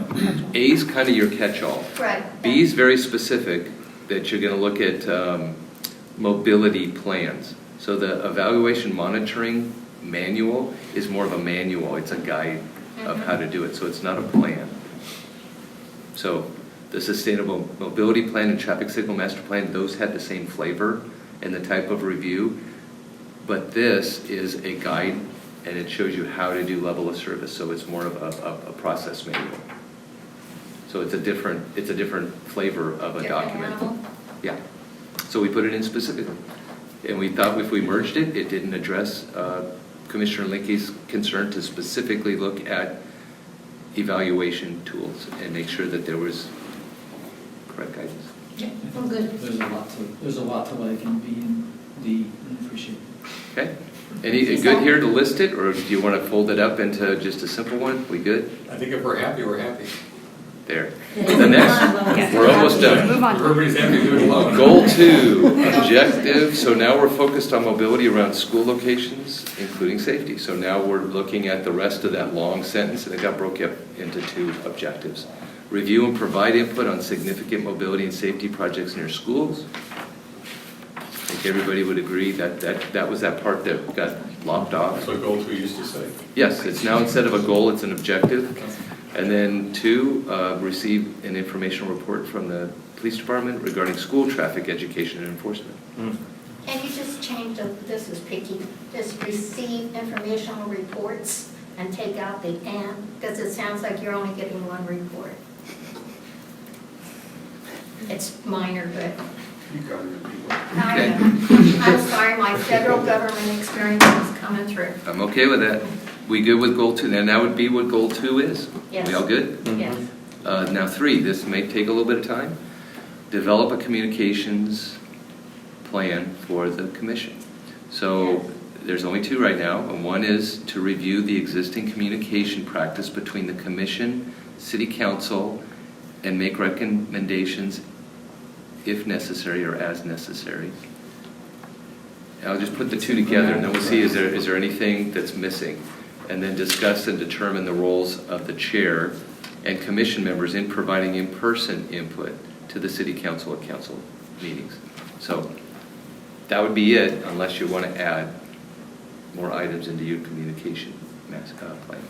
A's kind of your catch-all. Right. B is very specific, that you're going to look at mobility plans. So the Evaluation Monitoring Manual is more of a manual. It's a guide of how to do it, so it's not a plan. So the Sustainable Mobility Plan and Traffic Signal Master Plan, those had the same flavor and the type of review, but this is a guide, and it shows you how to do level of service, so it's more of a process manual. So it's a different flavor of a document. Animal? Yeah. So we put it in specifically. And we thought if we merged it, it didn't address Commissioner Linke's concern to specifically look at evaluation tools and make sure that there was correct guidance. Yeah, we're good. There's a lot to like in B and D, and I appreciate it. Okay? Any good here to list it, or do you want to fold it up into just a simple one? We good? I think if we're happy, we're happy. There. The next, we're almost done. Move on. Everybody's happy, do it alone. Goal 2, objective. So now we're focused on mobility around school locations, including safety. So now we're looking at the rest of that long sentence, and it got broken up into 2 objectives. Review and provide input on significant mobility and safety projects in your schools. I think everybody would agree that was that part that got lopped off. That's what goal 2 used to say. Yes, it's now instead of a goal, it's an objective. And then 2, receive an informational report from the police department regarding school traffic education and enforcement. Can you just change this is picky, just receive informational reports and take out the and, because it sounds like you're only getting one report. It's minor, but You got it, people. I know. I'm sorry, my federal government experience is coming through. I'm okay with that. We good with goal 2? And that would be what goal 2 is? Yes. We all good? Yes. Now 3, this may take a little bit of time. Develop a communications plan for the commission. So there's only 2 right now, and one is to review the existing communication practice between the commission, city council, and make recommendations if necessary or as necessary. And I'll just put the 2 together, and then we'll see is there anything that's missing. And then discuss and determine the roles of the chair and commission members in providing in-person input to the city council at council meetings. So that would be it, unless you want to add more items into your communication plan.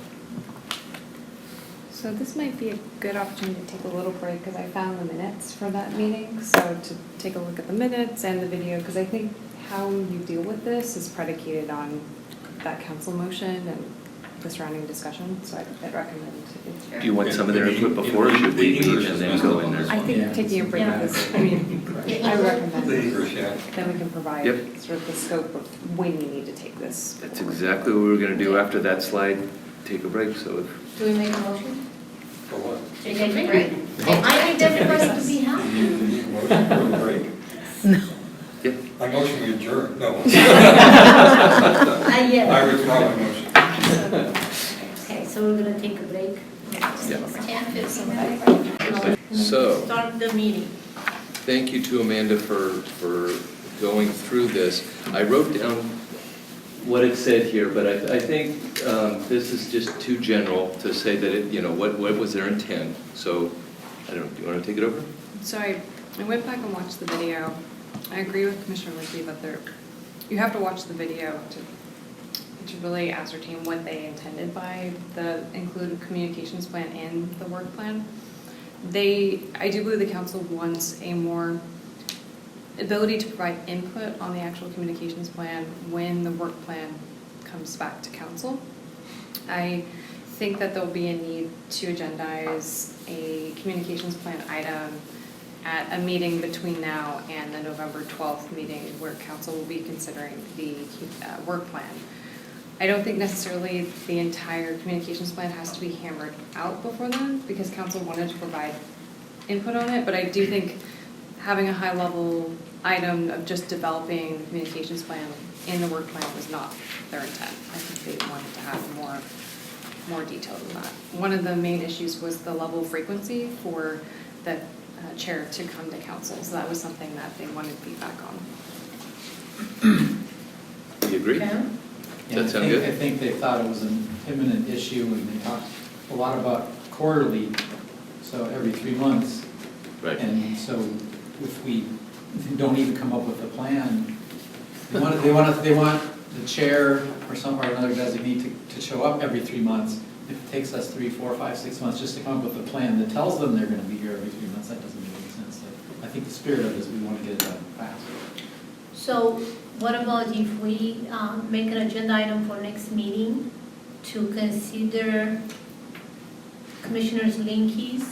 So this might be a good opportunity to take a little break, because I found the minutes for that meeting. So to take a look at the minutes and the video, because I think how you deal with this is predicated on that council motion and the surrounding discussion. So I'd recommend. Do you want some of their input before, or should we meet and then go in there? I think taking a break is, I mean, I recommend Yeah. then we can provide Yep. sort of the scope of when you need to take this. That's exactly what we were going to do after that slide. Take a break. So if Do we make a motion? For what? To take a break? I think that's the person to be happy. You need a motion for a break? Yep. I motion we adjourn. No. Yes. I withdraw my motion. Okay, so we're gonna take a break. Yeah. 10, 15 minutes. So- Start the meeting. Thank you to Amanda for going through this. I wrote down what it said here, but I think this is just too general to say that it, what was their intent. So, I don't know, do you want to take it over? So I went back and watched the video. I agree with Commissioner Lindsay that you have to watch the video to really ascertain what they intended by the included communications plan and the work plan. I do believe the council wants a more ability to provide input on the actual communications plan when the work plan comes back to council. I think that there'll be a need to agendize a communications plan item at a meeting between now and the November 12th meeting where council will be considering the work plan. I don't think necessarily the entire communications plan has to be hammered out before then because council wanted to provide input on it, but I do think having a high level item of just developing the communications plan in the work plan was not their intent. I think they wanted to have more detail than that. One of the main issues was the level of frequency for the chair to come to council, so that was something that they wanted feedback on. Do you agree? Ken? Does that sound good? I think they thought it was an imminent issue, and they talked a lot about quarterly, so every 3 months. Right. And so if we don't even come up with a plan, they want the chair or another designee to show up every 3 months. If it takes us 3, 4, 5, 6 months just to come up with a plan that tells them they're going to be here every 3 months, that doesn't make any sense. I think the spirit of it is we want to get it done fast. So what about if we make an agenda item for next meeting to consider Commissioner's Linkies?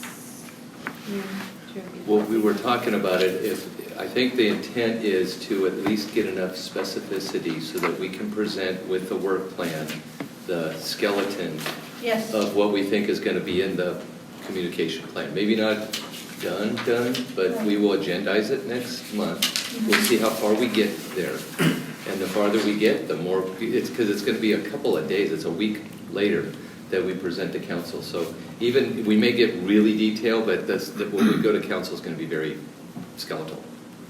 Well, we were talking about it, I think the intent is to at least get enough specificity so that we can present with the work plan the skeleton Yes. of what we think is going to be in the communication plan. Maybe not done, but we will agendize it next month. We'll see how far we get there. And the farther we get, the more, because it's going to be a couple of days, it's a week later that we present to council. So even, we may get really detailed, but when we go to council, it's going to be very skeletal.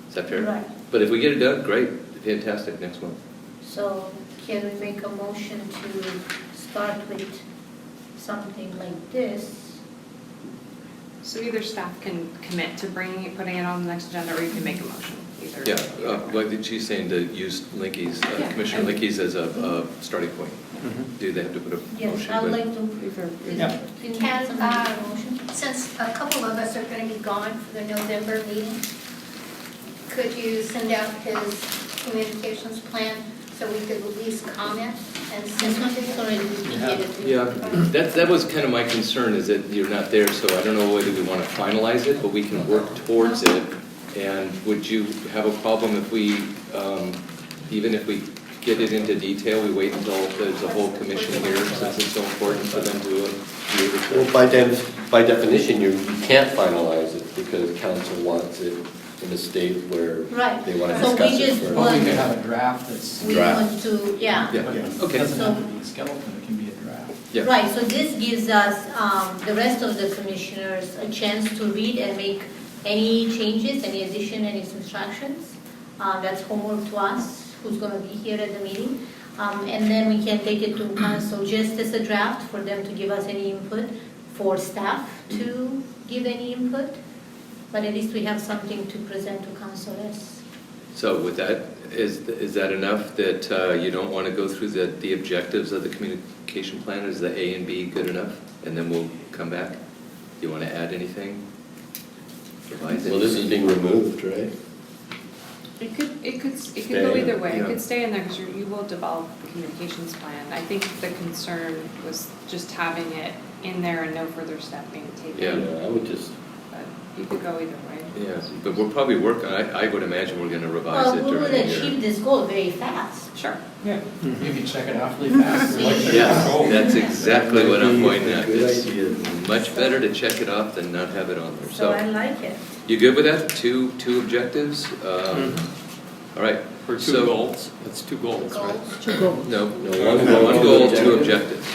Is that fair? Right. But if we get it done, great, fantastic, next month. So can we make a motion to start with something like this? So either staff can commit to putting it on the next agenda, or you can make a motion. Either. Like she's saying to use Linkies, Yeah. Commissioner Linkies as a starting point. Mhm. Do they have to put a Yes, motion? I would But- like to. Yeah. Can, Motion? since a couple of us are going to be gone for the November meeting, could you send out his communications plan so we could at least comment and send This one it to is you? already duplicated. Yeah, that was kind of my concern, is that you're not there, so I don't know whether we want to finalize it, but we can work towards it. And would you have a problem if we, even if we get it into detail, we wait until there's a whole commission here, since it's so important for them to be able to? Well, by definition, you can't finalize it because council wants it in a state where Right. they want to So we discuss it just further. Well, we could have a draft that's. We Draft. want to, yeah. Yeah, It okay. doesn't So- have to be a skeleton, it can be a draft. Yeah. Right, so this gives us, the rest of the commissioners, a chance to read and make any changes, any addition, any subtractions. That's homework to us, who's going to be here at the meeting. And then we can take it to council just as a draft for them to give us any input, for staff to give any input. But at least we have something to present to council as. So with that, is that enough that you don't want to go through the objectives of the communication plan? Is the A and B good enough? And then we'll come back? Do you want to add anything? Revise Well, this is anything? being removed, right? It could Stay, go either way. yeah. It could stay in there because you will develop the communications plan. I think the concern was just having it in there and no further step being taken. Yeah. I would just, But you could go either way. Yeah, but we'll probably work on, I would imagine we're going to revise it Well, we during will the achieve year. this goal very fast. Sure. Yeah, you can check it off really fast. Yes, that's exactly what I'm pointing at. Good It's idea. much better to check it off than not have it on there. So I So, like it. you good with that? Two objectives? All right. For So- two goals, that's two goals, right? Goals. To go. No, No, one goal, two objectives.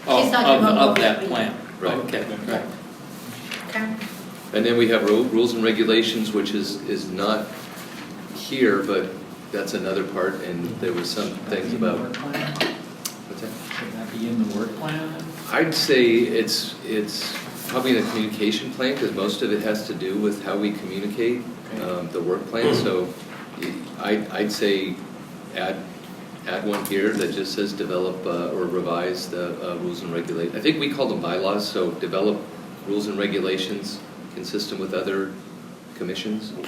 Oh, He's talking about of what that we- plan. Right. Okay, right. Okay. And then we have rules and regulations, which is not here, but that's another part, and there was some things about, what's that? Should that be in the work plan? I'd say it's probably in the communication plan, because most of it has to do with how we communicate, the work plan, so I'd say add one here that just says develop or revise the rules and regulations. I think we call them bylaws, so develop rules and regulations consistent with other commissions? Or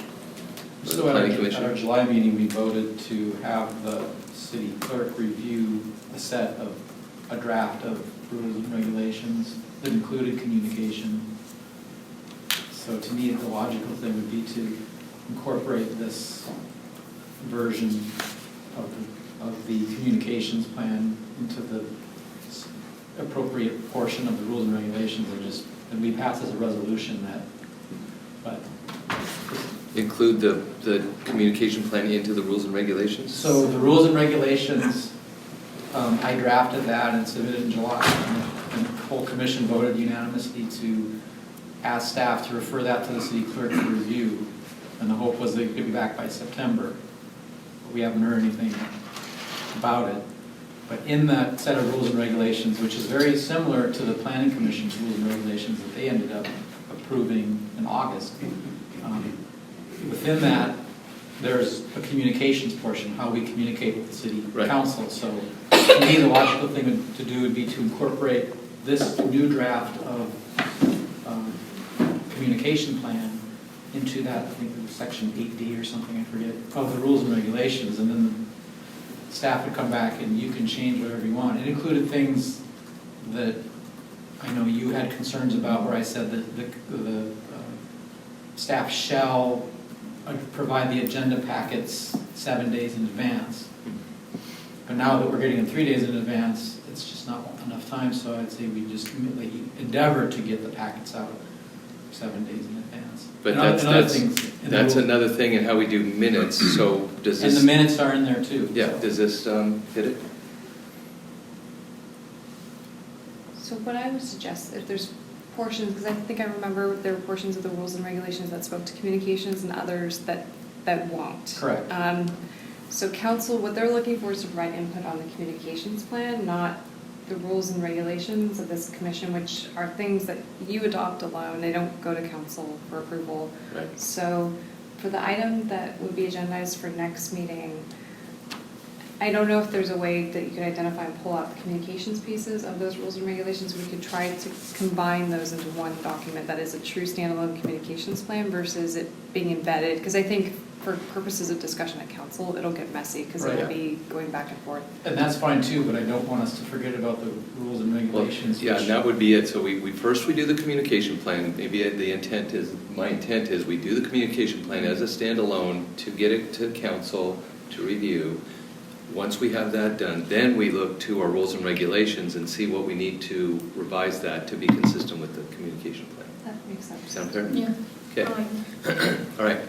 the So planning at commission? our July meeting, we voted to have the city clerk review a draft of rules and regulations that included communication. So to me, the logical thing would be to incorporate this version of the communications plan into the appropriate portion of the rules and regulations and we pass as a resolution but Include the communication plan into the rules and regulations? so the rules and regulations, I drafted that and submitted in July. And the whole commission voted unanimously to ask staff to refer that to the city clerk for review. And the hope was that it could be back by September. But we haven't heard anything about it. But in that set of rules and regulations, which is very similar to the planning commission's rules and regulations that they ended up approving in August, within that, there's a communications portion, how we communicate with the city Right. council. So to me, the logical thing to do would be to incorporate this new draft of communication plan into that, I think it was section 8D or something, I forget, of the rules and regulations. And then the staff would come back and you can change whatever you want. It included things that I know you had concerns about, where I said that the staff shall provide the agenda packets 7 days in advance. But now that we're getting them 3 days in advance, it's just not enough time, so I'd say we just endeavor to get the packets out 7 days in advance. But And that's other things in the that's rule. another thing in how we do minutes, so does And this? the minutes are in there too. Yeah, so. does this hit it? So what I would suggest, if there's portions, because I think I remember there were portions of the rules and regulations that spoke to communications and others that won't. Correct. So council, what they're looking for is to provide input on the communications plan, not the rules and regulations of this commission, which are things that you adopt alone. They don't go to council for approval. Right. So for the item that would be agendized for next meeting, I don't know if there's a way that you could identify and pull out the communications pieces of those rules and regulations. We could try to combine those into one document that is a true standalone communications plan versus it being embedded. Because I think for purposes of discussion at council, it'll get messy because Right. it'll be going back and forth. And that's fine too, but I don't want us to forget about the rules and Well, regulations. yeah, which- and that would be it. So we first we do the communication plan. Maybe my intent is we do the communication plan as a standalone to get it to council to review. Once we have that done, then we look to our rules and regulations and see what we need to revise that to be consistent with the communication plan. That makes sense. Sound fair? Yeah. Okay. Fine. All right.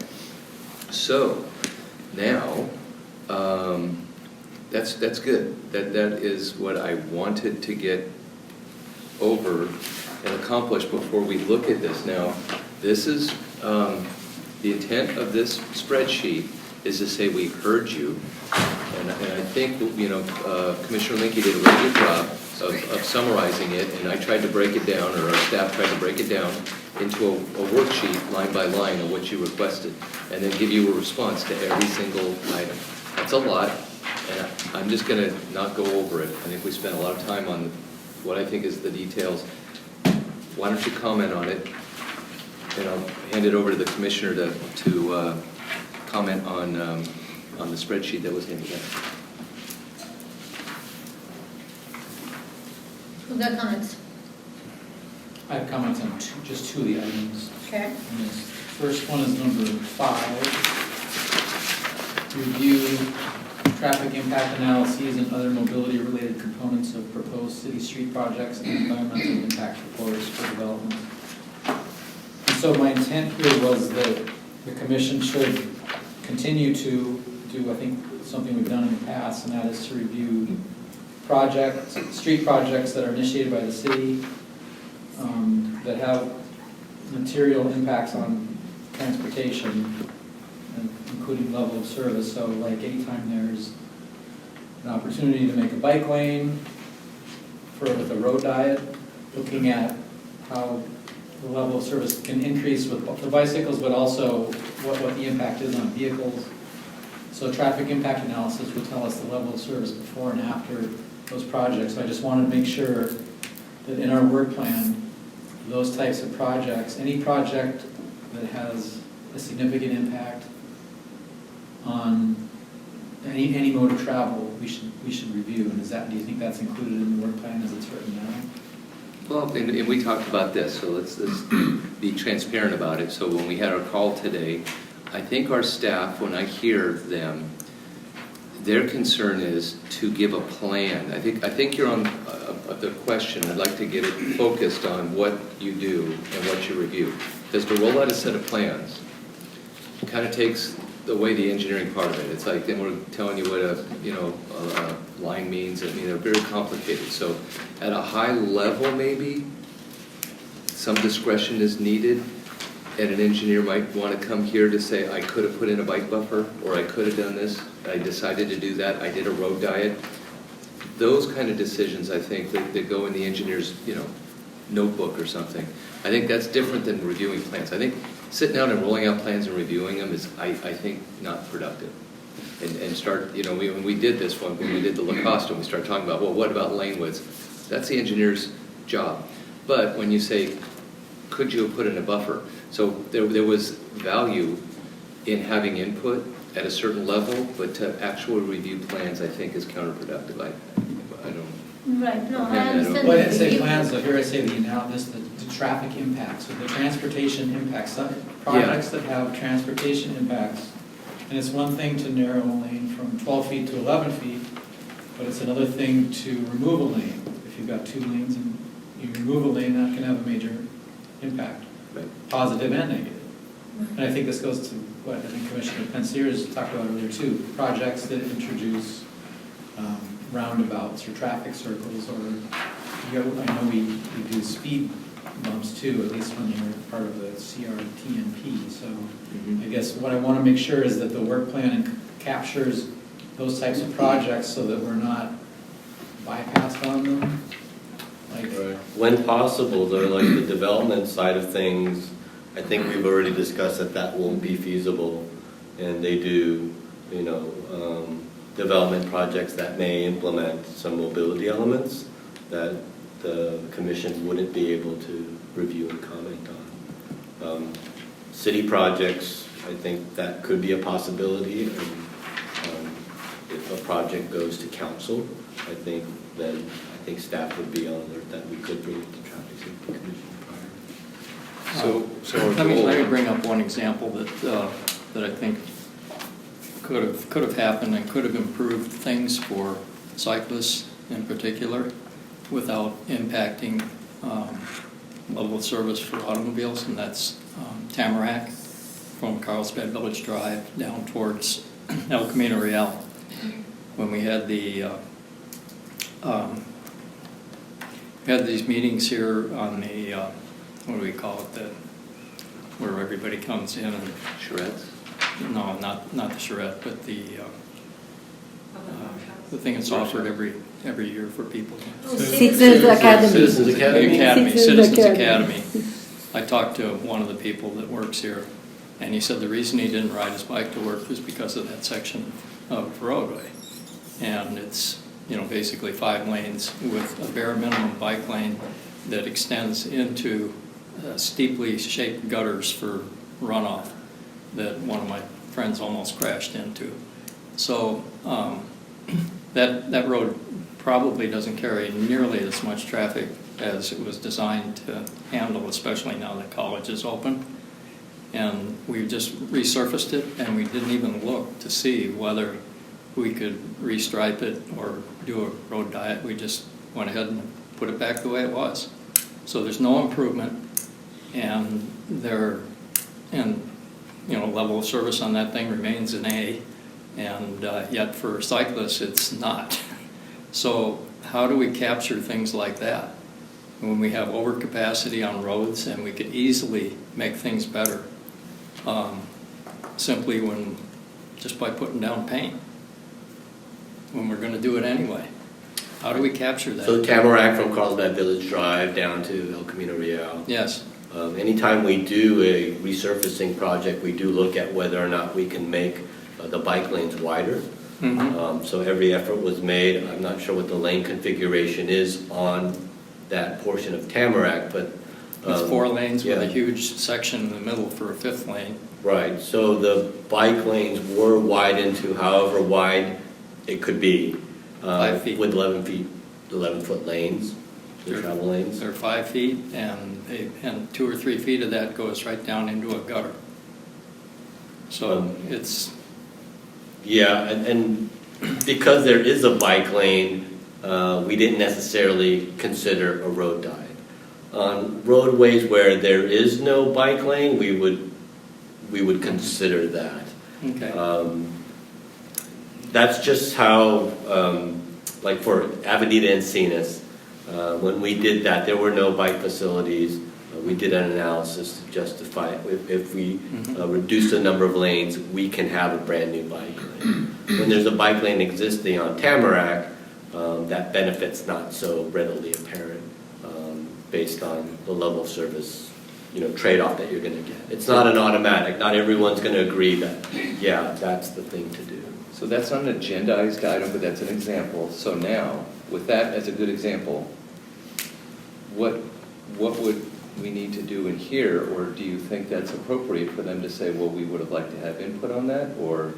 So now, that's good. That is what I wanted to get over and accomplish before we look at this. Now, this is the intent of this spreadsheet is to say we heard you, and I think Commissioner Linke did a really good job of summarizing it, and I tried to break it down, or our staff tried to break it down into a worksheet line by line of what you requested, and then give you a response to every single item. That's a lot, and I'm just going to not go over it. I think we spent a lot of time on what I think is the details. Why don't you comment on it, and I'll hand it over to the commissioner to comment on the spreadsheet that was handed out. Who got comments? I have comments on just two of the items. Okay. And this first one is number 5. Review traffic impact analyses and other mobility-related components of proposed city street projects and environmental impact reports for development. And so my intent here was that the commission should continue to do, I think, something we've done in the past, and that is to review street projects that are initiated by the city, that have material impacts on transportation, including level of service. So like anytime there's an opportunity to make a bike lane with a road diet, looking at how the level of service can increase for bicycles, but also what the impact is on vehicles. So traffic impact analysis will tell us the level of service before and after those projects. So I just wanted to make sure that in our work plan, those types of projects, any project that has a significant impact on any mode of travel, we should review. And do you think that's included in the work plan as it's written now? Well, and we talked about this, so let's be transparent about it. So when we had our call today, I think our staff, when I hear them, their concern is to give a plan. I think you're on the question. I'd like to get it focused on what you do and what you review. Because to roll out a set of plans kind of takes away the engineering part of it. It's like then we're telling you what a line means. I mean, they're very complicated. So at a high level, maybe some discretion is needed. And an engineer might want to come here to say, I could have put in a bike buffer, or I could have done this. I decided to do that. I did a road diet. Those kind of decisions, I think, that go in the engineer's, notebook or something. I think that's different than reviewing plans. I think sitting down and rolling out plans and reviewing them is, I think, not productive. And start, when we did this one, when we did the Lacoste, and we started talking about, well, what about lane widths? That's the engineer's job. But when you say, could you have put in a buffer? So there was value in having input at a certain level, but to actually review plans, I think, is counterproductive. I don't. Right, no, I Yeah, understand. Well, I didn't say plans, though. Here I say the analysis, the traffic impacts, or the transportation impacts, projects that have transportation impacts. And it's one thing to narrow a lane from 12 feet to 11 feet, but it's another thing to remove a lane. If you've got 2 lanes and you remove a lane, that can have a major impact, Right. positive and negative. And I think this goes to what I think Commissioner Pensiers talked about earlier too, projects that introduce roundabouts or traffic circles, or I know we do speed bumps too, at least when you're part of the CRTNP. So I guess what I want to make sure is that the work plan captures those types of projects so that we're not bypassed on them. Right. When possible, though, like the development side of things, I think we've already discussed that won't be feasible, and they do, development projects that may implement some mobility elements that the commission wouldn't be able to review and comment on. City projects, I think that could be a possibility, and if a project goes to council, I think staff would be on alert that we could bring it to Traffic Safety Commission prior. So let me bring up one example that I think could have happened and could have improved things for cyclists in particular without impacting level of service for automobiles, and that's Tamarack from Carlsbad Village Drive down towards El Camino Real. When we had these meetings here on the, what do we call it, where everybody comes in and... Charrettes? No, not the charrette, but the thing that's offered every year for people. Citizens Academy. Citizens Academy. Citizens Academy. I talked to one of the people that works here, and he said the reason he didn't ride his bike to work was because of that section of roadway. And it's, basically 5 lanes with a bare minimum bike lane that extends into steeply shaped gutters for runoff that one of my friends almost crashed into. So that road probably doesn't carry nearly as much traffic as it was designed to handle, especially now that college is open. And we just resurfaced it, and we didn't even look to see whether we could restripe it or do a road diet. We just went ahead and put it back the way it was. So there's no improvement, and level of service on that thing remains an A, and yet for cyclists it's not. So how do we capture things like that when we have overcapacity on roads and we could easily make things better simply just by putting down paint when we're going to do it anyway? How do we capture that? So Tamarack from Carlsbad Village Drive down to El Camino Real. Yes. Anytime we do a resurfacing project, we do look at whether or not we can make the bike lanes wider. Mm-hmm. So every effort was made. I'm not sure what the lane configuration is on that portion of Tamarack, but It's 4 lanes with a yeah. huge section in the middle for a 5th lane. Right, so the bike lanes were widened to however wide it could be. 5 feet. With 11-foot lanes, the travel lanes. They're 5 feet, and 2 or 3 feet of that goes right down into a gutter. So it's, Yeah, and because there is a bike lane, we didn't necessarily consider a road diet. On roadways where there is no bike lane, we would consider that. okay. That's just how, like for Avenida Encinas, when we did that, there were no bike facilities. We did an analysis to justify if we reduce the number of lanes, we can have a brand new bike lane. When there's a bike lane existing on Tamarack, that benefit's not so readily apparent based on the level of service, trade-off that you're going to get. It's not an automatic. Not everyone's going to agree that, yeah, that's the thing to do. So that's not an agendized item, but that's an example. So now, with that as a good example, what would we need to do in here, or do you think that's appropriate for them to say, well, we would have liked to have input on that, or,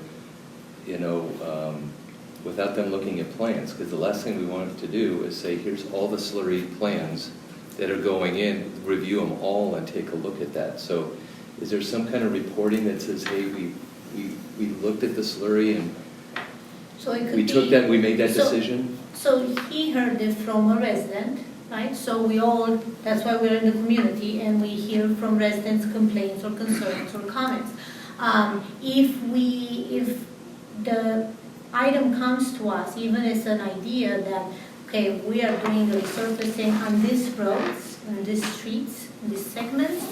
without them looking at plans? Because the last thing we want to do is say, here's all the slurry plans that are going in, review them all and take a look at that. So is there some kind of reporting that says, hey, we looked at the slurry and So it could we took be- that, we made that so- decision? So he heard it from a resident, right? So we all, that's why we're in the community, and we hear from residents complaints or concerns or comments. If the item comes to us, even as an idea that, okay, we are doing a resurfacing on these roads, on these streets, in these segments,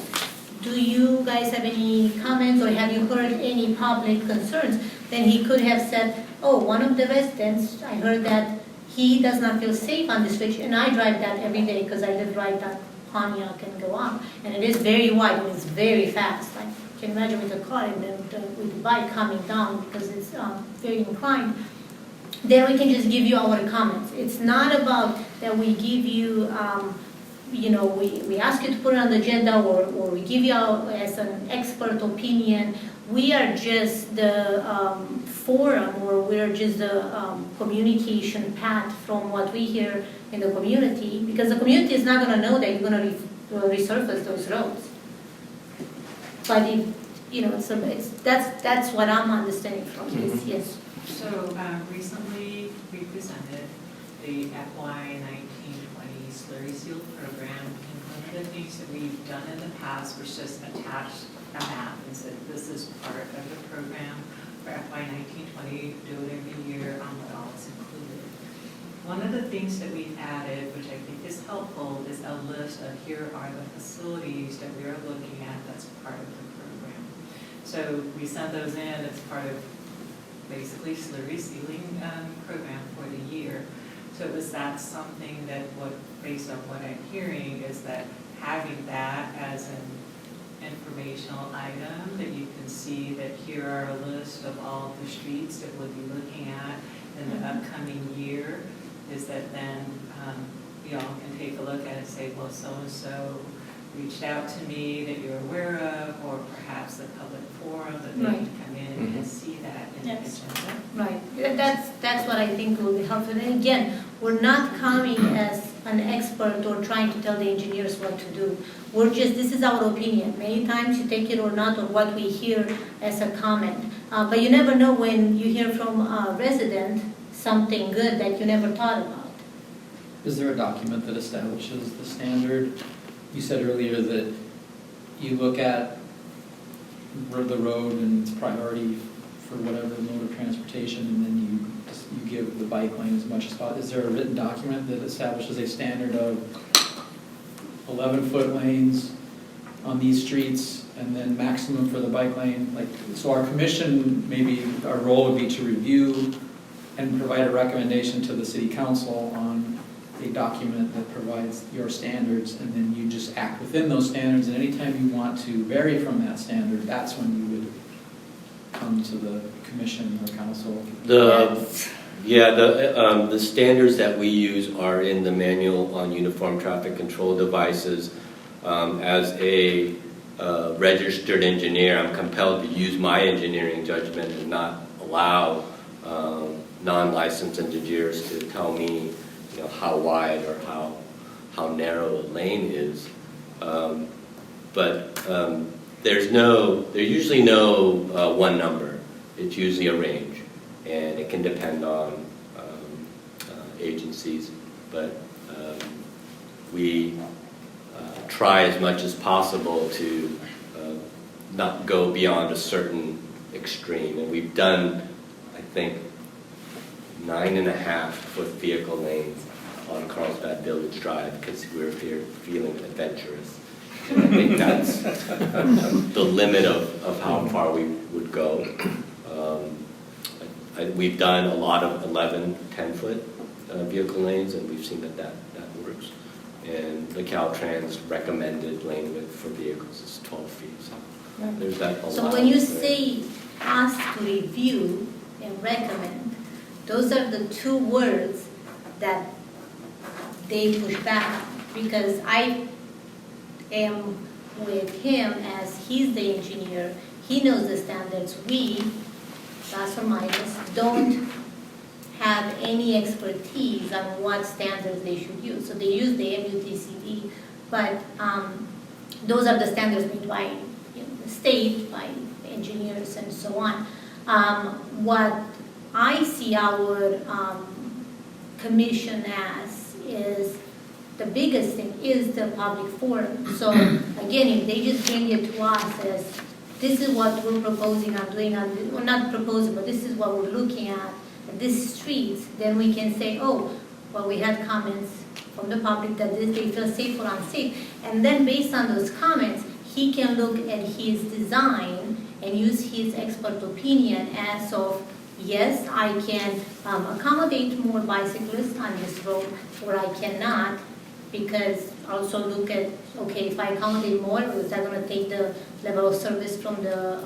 do you guys have any comments or have you heard any public concerns? Then he could have said, oh, one of the residents, I heard that he does not feel safe on this street, and I drive that every day because I live right that Pontiac and go up. And it is very wide and it's very fast. Like, you can imagine with a car and then with the bike coming down because it's very inclined. Then we can just give you our comments. It's not about that we give you, we ask you to put it on the agenda or we give you as an expert opinion. We are just the forum, or we're just the communication path from what we hear in the community, because the community is not going to know that you're going to resurface those roads. But that's what I'm understanding from this. Yes. So recently, we presented the FY 1920 slurry seal program, and one of the things that we've done in the past was just attach a map and said this is part of the program for FY 1920, do it every year on what all is included. One of the things that we've added, which I think is helpful, is a list of here are the facilities that we are looking at that's part of the program. So we send those in as part of basically slurry sealing program for the year. So that's something that based on what I'm hearing, is that having that as an informational item that you can see that here are a list of all the streets that we'll be looking at in the upcoming year, is that then y'all can take a look at it and say, well, so-and-so reached out to me that you're aware of, or perhaps the public forum that they can come in and see that in the agenda. Right. That's what I think will be helpful. And again, we're not coming as an expert or trying to tell the engineers what to do. This is our opinion. Many times you take it or not, or what we hear as a comment. But you never know when you hear from a resident something good that you never thought about. Is there a document that establishes the standard? You said earlier that you look at the road and its priority for whatever mode of transportation, and then you give the bike lane as much as possible. Is there a written document that establishes a standard of 11-foot lanes on these streets, and then maximum for the bike lane? So our commission, maybe our role would be to review and provide a recommendation to the city council on a document that provides your standards, and then you just act within those standards, and anytime you want to vary from that standard, that's when you would come to the commission or council. The standards that we use are in the manual on uniform traffic control devices. As a registered engineer, I'm compelled to use my engineering judgment and not allow non-licensed engineers to tell me, how wide or how narrow a lane is. But there's usually no one number. It's usually a range, and it can depend on agencies. But we try as much as possible to not go beyond a certain extreme. And we've done, I think, 9.5-foot vehicle lanes on Carlsbad Village Drive because we're here feeling adventurous. And I think that's the limit of how far we would go. We've done a lot of 11, 10-foot vehicle lanes, and we've seen that works. And the Caltrans recommended lane width for vehicles is 12 feet. So there's that a lot. So when you say ask to review and recommend, those are the two words that they push back on, because I am with him as he's the engineer. He knows the standards. We, plus or minus, don't have any expertise on what standards they should use. So they use the MUTCD, but those are the standards made by the state, by engineers and so on. What I see our commission as is the biggest thing is the public forum. So again, if they just bring it to us as this is what we're proposing on doing, or not proposing, but this is what we're looking at these streets, then we can say, oh, well, we had comments from the public that they feel safe or unsafe. And then based on those comments, he can look at his design and use his expert opinion as of, yes, I can accommodate more bicyclists on this road, or I cannot, because also look at, okay, if I accommodate more, is that going to take the level of service from the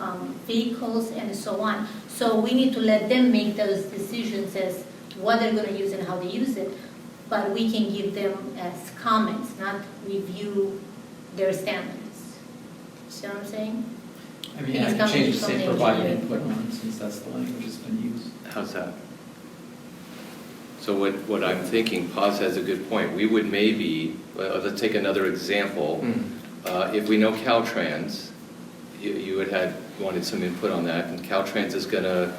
vehicles and so on. So we need to let them make those decisions as what they're going to use and how they use it, but we can give them as comments, not review their standards. See what I'm saying? I mean, I can change the same provide input on, since that's the language that's been used. How's that? So what I'm thinking, Paz has a good point. We would maybe, let's take another example. If we know Caltrans, you had wanted some input on that, and Caltrans is going to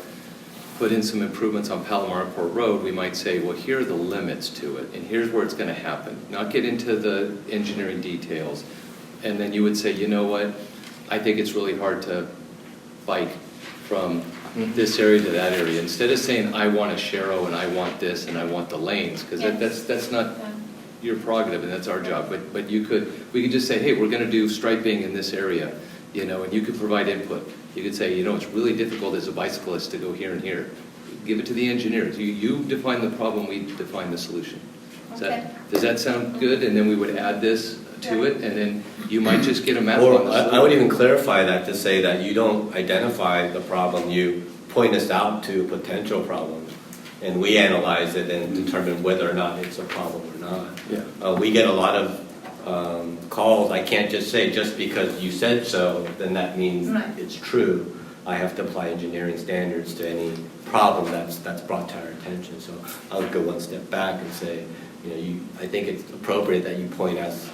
put in some improvements on Palomar Airport Road, we might say, well, here are the limits to it, and here's where it's going to happen. Not get into the engineering details. And then you would say, you know what, I think it's really hard to bike from this area to that area. Instead of saying, I want a Shero and I want this and I want the lanes, because that's not your prerogative and that's our job. But we could just say, hey, we're going to do striping in this area, and you could provide input. You could say, it's really difficult as a bicyclist to go here and here. Give it to the engineers. You define the problem, we define the solution. Does that sound good? And then we would add this to it, and then you might just get a map on the I would even clarify that to say that you don't identify the problem, you point us out to potential problems, and we analyze it and determine whether or not it's a problem or not. Yeah. We get a lot of calls. I can't just say, just because you said so, then that means it's true. I have to apply engineering standards to any problem that's brought to our attention. So I'll go one step back and say, I think it's appropriate that you point us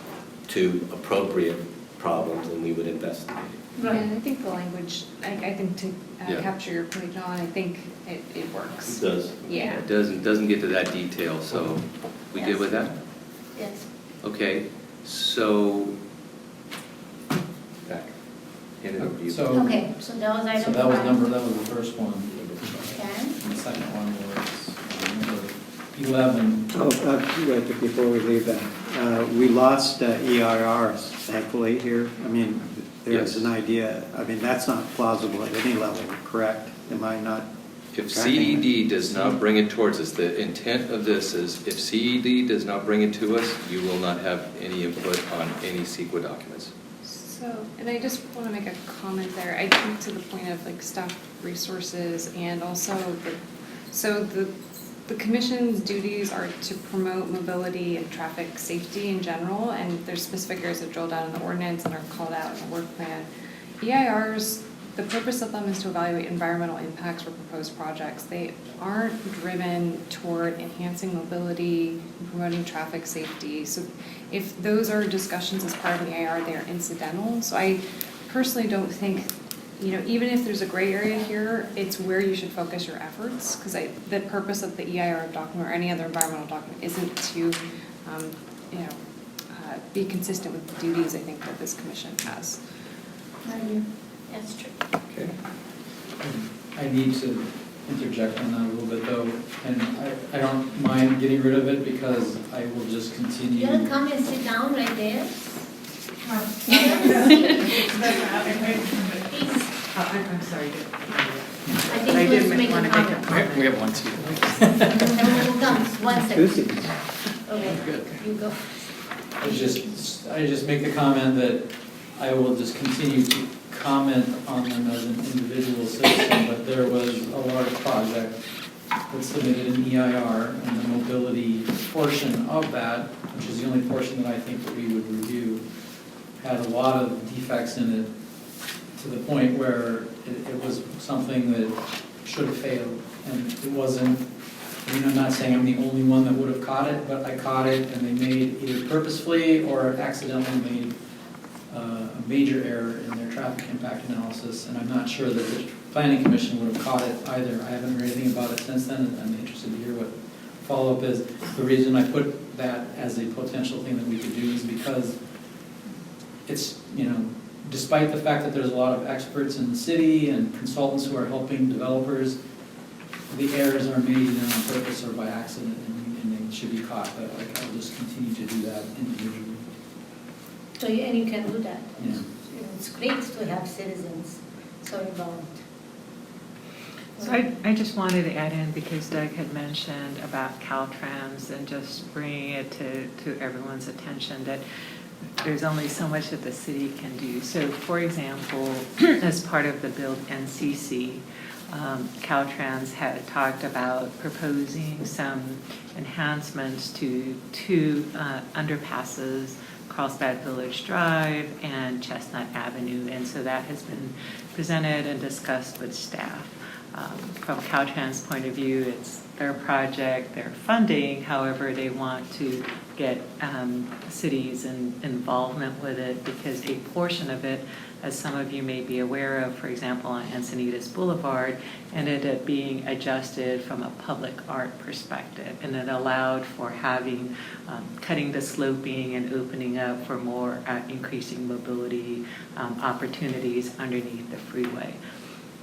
to appropriate problems, and we would investigate. Right. And I think the language, I think to capture your point, John, I think it works. It does. Yeah. It doesn't get to that detail, so we good with that? Yes. Okay, so back. Hand it over to you. So Okay, so that was item 5. that was the first one. Okay. And the second one was number 11. Wait, before we leave that, we lost EIRs, thankfully, here. I mean, there's an idea, that's not plausible at any level, correct? Am I not? If CED does not bring it towards us, the intent of this is if CED does not bring it to us, you will not have any input on any CEQA documents. So, and I just want to make a comment there. I think to the point of staff resources and also the the commission's duties are to promote mobility and traffic safety in general, and there's specific areas that are drilled out in the ordinance and are called out in the work plan. EIRs, the purpose of them is to evaluate environmental impacts for proposed projects. They aren't driven toward enhancing mobility and promoting traffic safety. So if those are discussions as part of an EIR, they are incidental. So I personally don't think, even if there's a gray area here, it's where you should focus your efforts, because the purpose of the EIR document or any other environmental document isn't to, be consistent with the duties I think that this commission has. That's true. Okay. I need to interject on that a little bit though, and I don't mind getting rid of it because I will just continue. You want to come and sit down right there? I'm sorry. I think Bruce make a comment. We have one seat. Everyone comes, 1 second. Lucy. Okay, you go. I just make the comment that I will just continue to comment on them as an individual citizen, but there was a large project that submitted an EIR, and the mobility portion of that, which is the only portion that I think that we would review, had a lot of defects in it to the point where it was something that should have failed. And it wasn't, I'm not saying I'm the only one that would have caught it, but I caught it and they made either purposefully or accidentally made a major error in their traffic impact analysis. And I'm not sure that the Planning Commission would have caught it either. I haven't heard anything about it since then, and I'm interested to hear what follow-up is. The reason I put that as a potential thing that we could do is because it's, despite the fact that there's a lot of experts in the city and consultants who are helping developers, the errors are made either on purpose or by accident, and they should be caught. But I'll just continue to do that individually. So, and you can do that. Yeah. It's great to have citizens so involved. So I just wanted to add in, because Doug had mentioned about Caltrans and just bringing it to everyone's attention that there's only so much that the city can do. So, for example, as part of the Build NCC, Caltrans had talked about proposing some enhancements to two underpasses, Carlsbad Village Drive and Chestnut Avenue, and so that has been presented and discussed with staff. From Caltrans' point of view, it's their project, their funding. However, they want to get cities' involvement with it, because a portion of it, as some of you may be aware of, for example, on Encinitas Boulevard, ended up being adjusted from a public art perspective, and it allowed for having cutting the sloping and opening up for more increasing mobility opportunities underneath the freeway.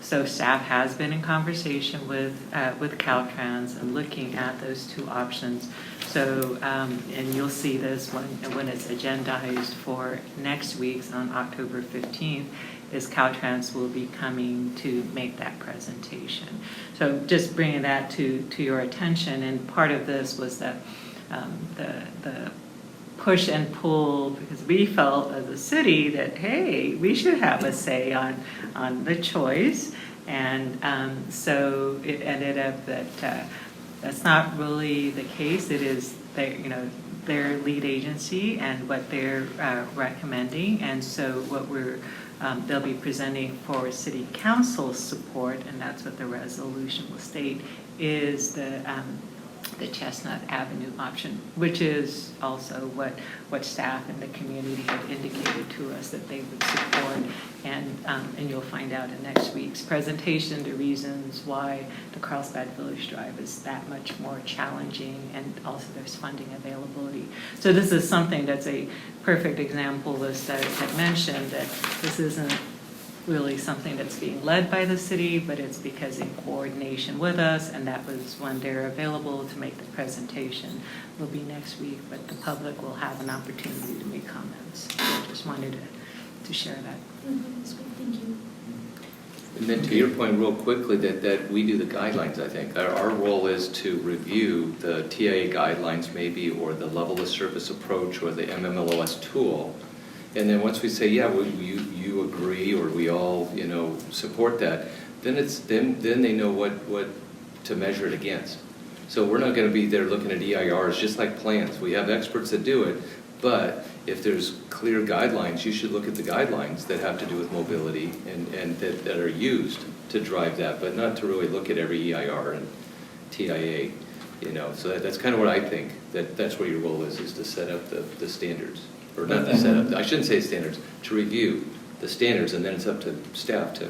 So staff has been in conversation with Caltrans and looking at those two options. So, and you'll see this when it's agendized for next week's on October 15th, is Caltrans will be coming to make that presentation. So just bringing that to your attention, and part of this was that the push and pull, because we felt as a city that, hey, we should have a say on the choice. And so it ended up that that's not really the case. It is their lead agency and what they're recommending. And so what they'll be presenting for City Council support, and that's what the resolution will state, is the Chestnut Avenue option, which is also what staff and the community have indicated to us that they would support, and you'll find out in next week's presentation the reasons why the Carlsbad Village Drive is that much more challenging, and also there's funding availability. So this is something that's a perfect example, as Doug had mentioned, that this isn't really something that's being led by the city, but it's because in coordination with us, and that was when they're available to make the presentation. Will be next week, but the public will have an opportunity to make comments. So I just wanted to share that. That's good, thank you. And then to your point real quickly, that we do the guidelines, I think. Our role is to review the TIA guidelines maybe, or the level of service approach, or the MMLOS tool. And then once we say, yeah, you agree, or we all, support that, then they know what to measure it against. So we're not gonna be there looking at EIRs, just like plans. We have experts that do it, but if there's clear guidelines, you should look at the guidelines that have to do with mobility and that are used to drive that, but not to really look at every EIR and TIA, you know. So that's kind of what I think, that's where your role is to set up the standards. Or not to set up, I shouldn't say standards, to review the standards, and then it's up to staff to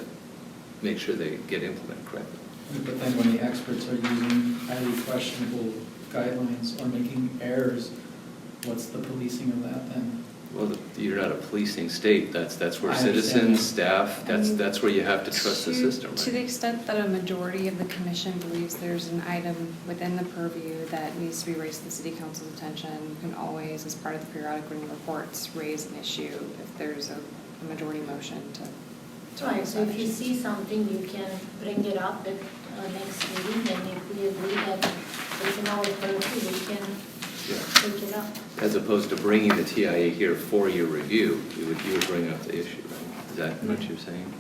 make sure they get implemented correctly. But then when the experts are using highly questionable guidelines or making errors, what's the policing of that then? Well, you're not a policing state, that's where I understand citizens, that. staff, that's where you have to trust the system, To the right? extent that a majority of the commission believes there's an item within the purview that needs to be raised to the city council's attention, you can always, as part of the periodic written reports, raise an issue if there's a majority motion to. Right, so if you see something, you can bring it up at next meeting, and if we agree that it's in our purview, we can take it up. As opposed to bringing the TIA here for your review, you would bring up the issue, right? Is that what you're saying?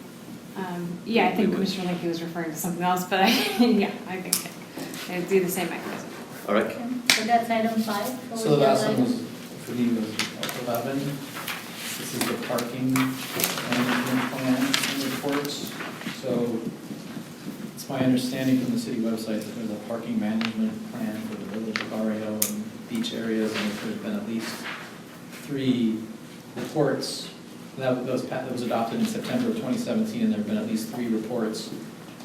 Yeah, I think We would. Commissioner Lincoln was referring to something else, but yeah, I think they do the same mechanism. All right. Okay, so that's item 5. So the last one was, for me, was 11. This is the parking management plan and reports. So it's my understanding from the city website that there's a parking management plan for the village of Barrio and beach areas, and there's been at least 3 reports. That was adopted in September of 2017, and there have been at least 3 reports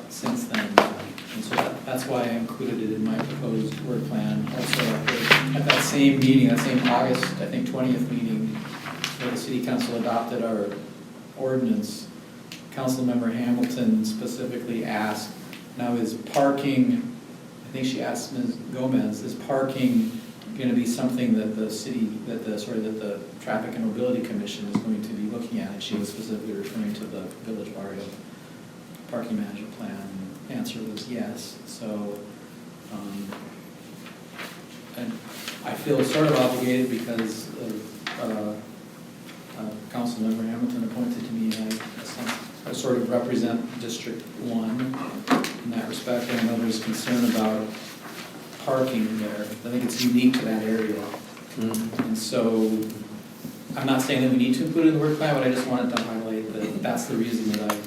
since then. And so that's why I included it in my proposed work plan. Also, at that same meeting, that same August, I think 20th meeting, where the city council adopted our ordinance, Councilmember Hamilton specifically asked, now is parking, I think she asked Ms. Gomez, is parking going to be something that the Traffic and Mobility Commission is going to be looking at? And she was specifically referring to the Village Barrio Parking Management Plan. And the answer was yes. So, and I feel sort of obligated because of Councilmember Hamilton appointed to me. I sort of represent District 1 in that respect. I know there's concern about parking there. I think it's unique to that area. And so I'm not saying that we need to include it in the work plan, but I just wanted to highlight that that's the reason that I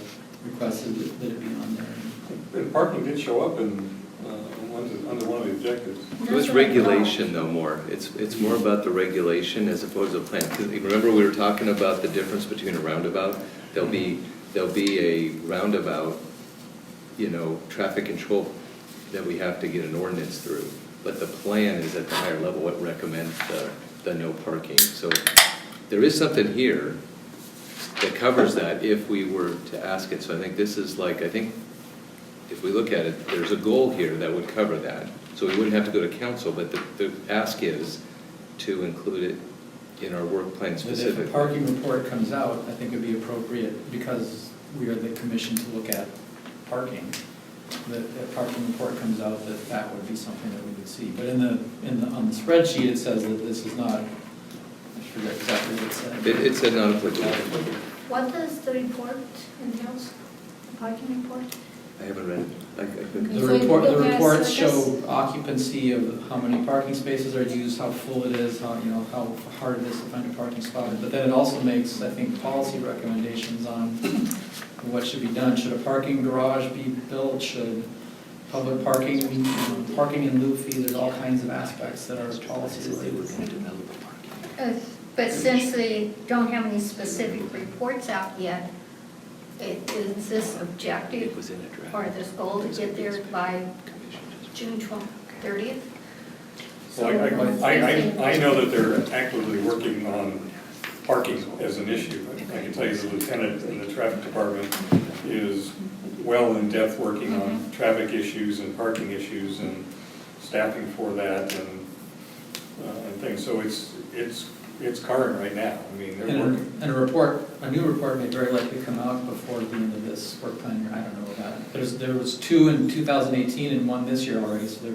requested that it be on there. And parking did show up in, under one of the objectives. It was regulation though more. It's more about the regulation as opposed to the plan. 'Cause remember we were talking about the difference between a roundabout? There'll be a roundabout, you know, traffic control that we have to get an ordinance through. But the plan is at the higher level what recommends the no parking. So there is something here that covers that if we were to ask it. So I think this is like, I think if we look at it, there's a goal here that would cover that. So we wouldn't have to go to council, but the ask is to include it in our work plan But specifically. if a parking report comes out, I think it'd be appropriate, because we are the commission to look at parking. That a parking report comes out, that would be something that we would see. But on the spreadsheet, it says that this is not, I forget exactly what it said. It said not applicable. What does the report entails, the parking report? I haven't read it. I couldn't. The So it report, the looks reports like show occupancy of how many parking spaces are used, how full it is, how hard it is to find a parking spot. But then it also makes, I think, policy recommendations on what should be done. Should a parking garage be built? Should public parking, parking in lieu fee? There's all kinds of aspects that are policy related. But since they don't have any specific reports out yet, is this It objective was in a draft. or this goal to get there by June 30th? Well, I know that they're actively working on parking as an issue. I can tell you the lieutenant in the traffic department is well in depth working on traffic issues and parking issues and staffing for that and things. So it's current right now. I mean, they're working. And a new report may very likely come out before the end of this work plan year. I don't know about it. There was 2 in 2018 and 1 this year already, so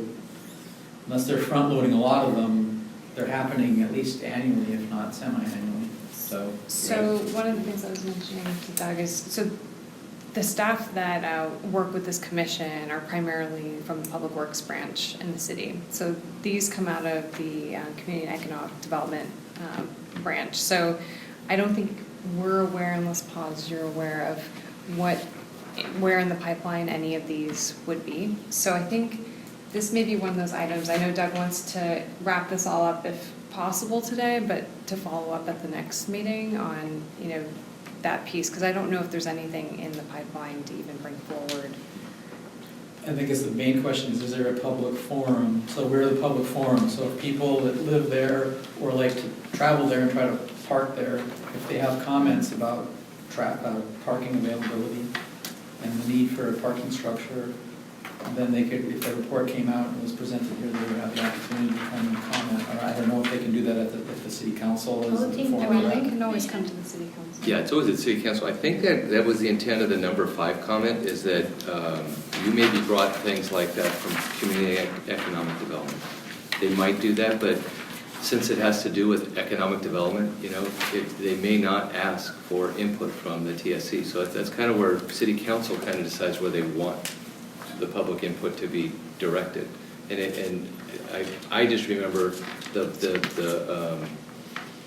unless they're front loading a lot of them, they're happening at least annually, if not semi-annually. So one of the things I was mentioning to Doug is, so the staff that work with this commission are primarily from the Public Works branch in the city. So these come out of the Community and Economic Development branch. So I don't think we're aware, unless Paz, you're aware of where in the pipeline any of these would be. So I think this may be one of those items. I know Doug wants to wrap this all up if possible today, but to follow up at the next meeting on, that piece, because I don't know if there's anything in the pipeline to even bring forward. I think the main question is there a public forum? So where are the public forums? So if people that live there or like to travel there and try to park there, if they have comments about parking availability and the need for a parking structure, then they could, if the report came out and was presented here, they would have the opportunity to come and comment. Or I don't know if they can do that at the city council as a forum. They can always come to the city council. Yeah, it's always at city council. I think that was the intent of the number 5 comment, is that you maybe brought things like that from community economic development. They might do that, but since it has to do with economic development, they may not ask for input from the TSC. So that's kind of where city council kind of decides where they want the public input to be directed. And I just remember the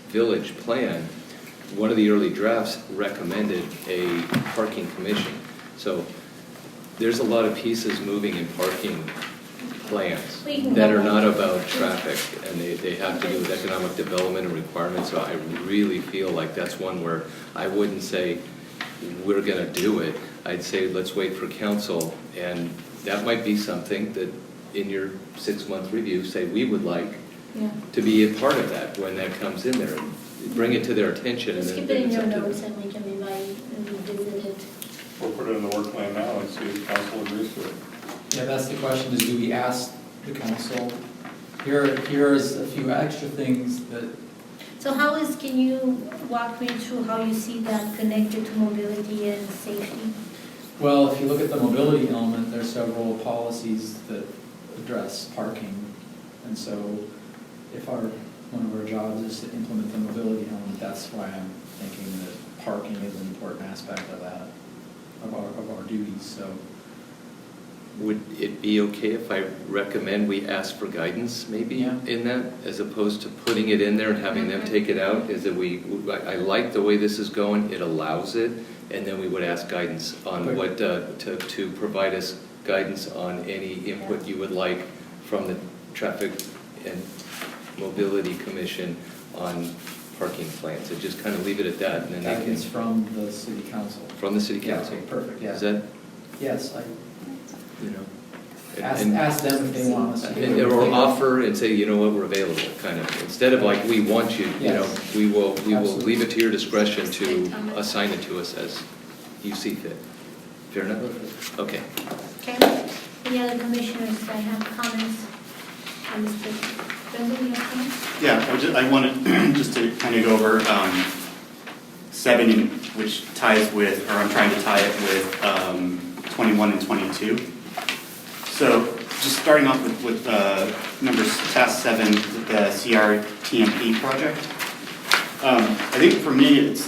village plan, one of the early drafts recommended a parking commission. So there's a lot of pieces moving in parking plans that are not about traffic, and they have to do with economic development and requirements. So I really feel like that's one where I wouldn't say we're going to do it. I'd say let's wait for council, and that might be something that in your 6-month review say we would like to be a part of that when that comes in there, and bring it to their attention. Just and keep it in it's your up to notes them. and we can revisit it. We'll put it in the work plan now and see if council agrees to it. Yeah, that's the question, is do we ask the council? Here's a few extra things that, So can you walk me through how you see that connected to mobility and safety? well, if you look at the mobility element, there's several policies that address parking. And so if one of our jobs is to implement the mobility element, that's why I'm thinking that parking is an important aspect of that, of our duties, so. Would it be okay if I recommend we ask for guidance maybe in that, as opposed to putting it in there and having them take it out? Is that I like the way this is going, it allows it, and then we would ask guidance on what, to provide us guidance on any input you would like from the Traffic and Mobility Commission on parking plans. So just kind of leave it at that, and then That they can. is from the city council. From the city Yeah, council? okay, perfect, yeah. Is that, Yes, and- ask them if they want us to. do it. or offer and say, you know what, we're available, kind of. Instead of like, we want you, we will leave it to your discretion to assign it to us as you see fit. Fair enough? Okay. Okay, any other commissioners that have comments on this? Brendan, you have comments? Yeah, I wanted just to kind of go over 7, which ties with, or I'm trying to tie it with 21 and 22. So just starting off with task 7, with the CRTMP project. I think for me, it's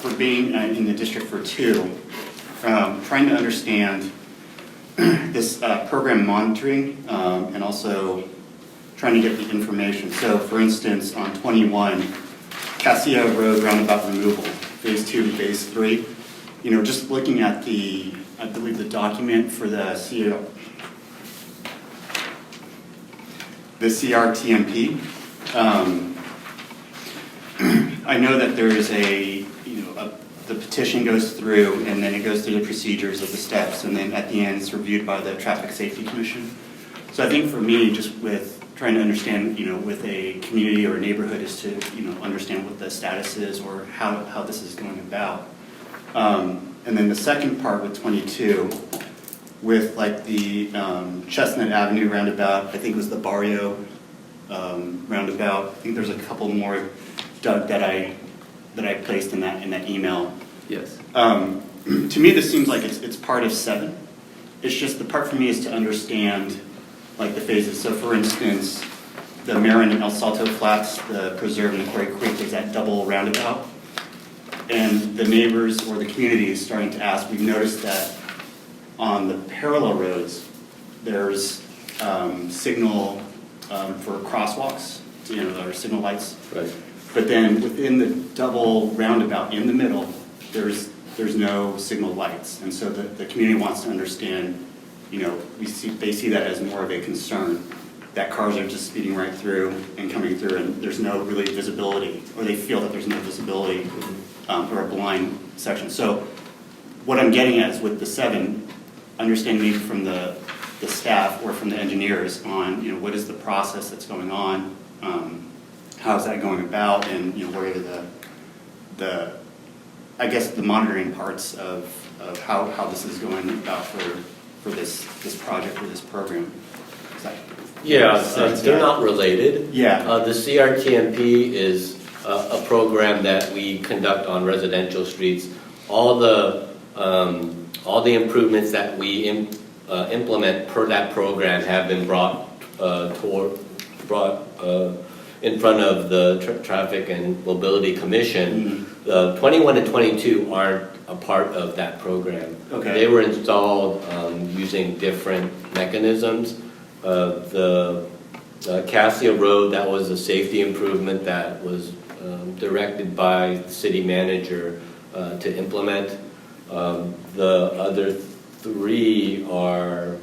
for being in the district for 2, trying to understand this program monitoring and also trying to get the information. So for instance, on 21, Cassia Road roundabout removal, phase 2 to phase 3, just looking at I believe the document for the CRTMP, I know that there is the petition goes through and then it goes through the procedures of the steps, and then at the end it's reviewed by the Traffic Safety Commission. So I think for me, just with trying to understand, with a community or a neighborhood, is to, understand what the status is or how this is going about. And then the second part with 22, with like the Chestnut Avenue roundabout, I think it was the Barrio roundabout. I think there's a couple more, Doug, that I placed in that email. Yes. To me, this seems like it's part of 7. It's just the part for me is to understand like the phases. So for instance, the Marin and El Salto Flats, the Preserve and the Quarry Creek, there's that double roundabout. and the neighbors or the community is starting to ask, we've noticed that on the parallel roads, there's signal for crosswalks, or signal lights. Right. But then within the double roundabout in the middle, there's no signal lights. And so the community wants to understand, they see that as more of a concern, that cars are just speeding right through and coming through, and there's no really visibility, or they feel that there's no visibility or a blind section. So what I'm getting at is with the 7, understanding maybe from the staff or from the engineers on, what is the process that's going on, how's that going about, and what are the I guess the monitoring parts of how this is going about for this project or this program. Yeah, they're not related. Yeah. The CRTMP is a program that we conduct on residential streets. All the improvements that we implement per that program have been brought in front of the Traffic and Mobility Commission. The 21 and 22 aren't a part of that program. Okay. They were installed using different mechanisms. The Cassia Road, that was a safety improvement that was directed by the city manager to implement. The other 3 are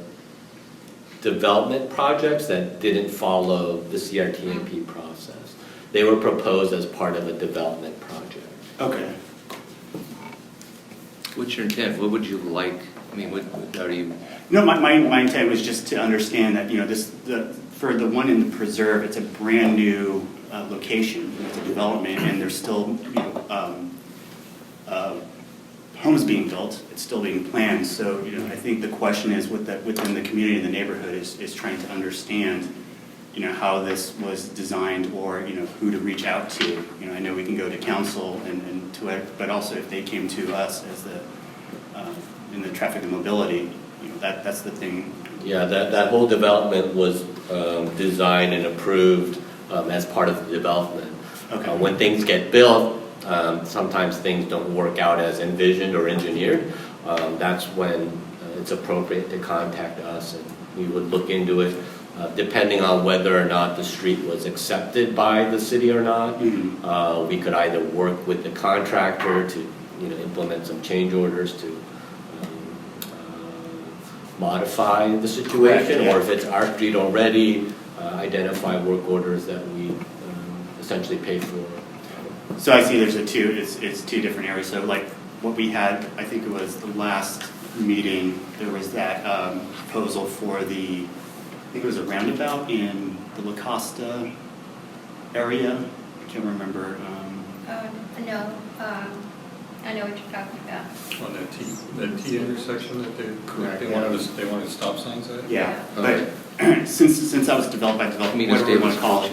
development projects that didn't follow the CRTMP process. They were proposed as part of a development project. Okay. What's your intent? What would you like? I mean, what are you? No, my intent was just to understand that, for the one in the preserve, it's a brand new location, it's a development, and there's still, homes being built, it's still being planned. So, I think the question is within the community and the neighborhood is trying to understand, how this was designed, or, who to reach out to. I know we can go to council and to it, but also if they came to us as in the traffic and mobility, that's the thing. Yeah, that whole development was designed and approved as part of the development. Okay. When things get built, sometimes things don't work out as envisioned or engineered. That's when it's appropriate to contact us, and we would look into it. Depending on whether or not the street was accepted by the city or not, we could either work with the contractor to implement some change orders to modify the situation. Correct, yeah. Or if it's our street already, identify work orders that we essentially pay for. So I see there's it's 2 different areas. So like what we had, I think it was the last meeting, there was that proposal for I think it was a roundabout in the La Costa area. I can't remember. No, I know what you're talking about. On that T intersection that Correct, they wanted stop signs at? Yeah, Okay. but since that was developed by I mean, whatever you want to call it.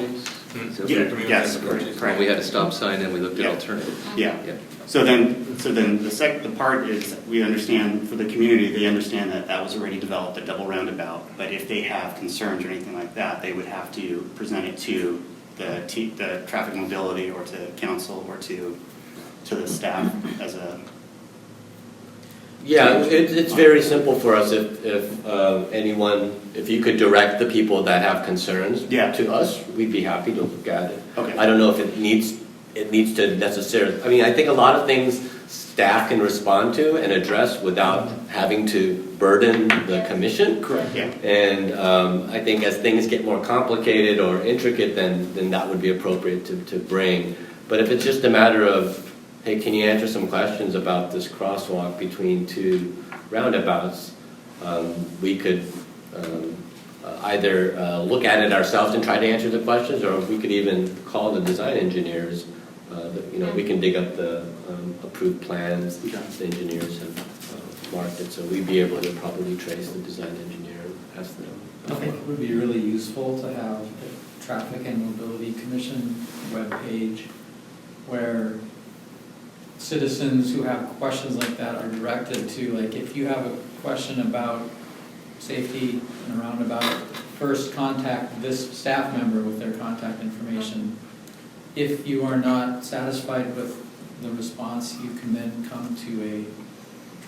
Yeah. Yes, correct. We had a stop sign and we looked at Yeah. alternatives. Yeah. Yeah. So then the part is, we understand, for the community, they understand that was already developed, a double roundabout. But if they have concerns or anything like that, they would have to present it to the traffic mobility, or to council, or to the staff as a. Yeah, it's very simple for us. If you could direct the people that have concerns to us, we'd be happy to look at it. Okay. I don't know if it needs to necessarily, I mean, I think a lot of things staff can respond to and address without having to burden the commission. Correct, yeah. And I think as things get more complicated or intricate, then that would be appropriate to bring. But if it's just a matter of, hey, can you answer some questions about this crosswalk between 2 roundabouts, we could either look at it ourselves and try to answer the questions, or we could even call the design engineers. We can dig up the approved plans the engineers have marked it, so we'd be able to probably trace the design engineer and ask them. I think it would be really useful to have the Traffic and Mobility Commission webpage where citizens who have questions like that are directed to, like, if you have a question about safety in a roundabout, first contact this staff member with their contact information. If you are not satisfied with the response, you can then come to a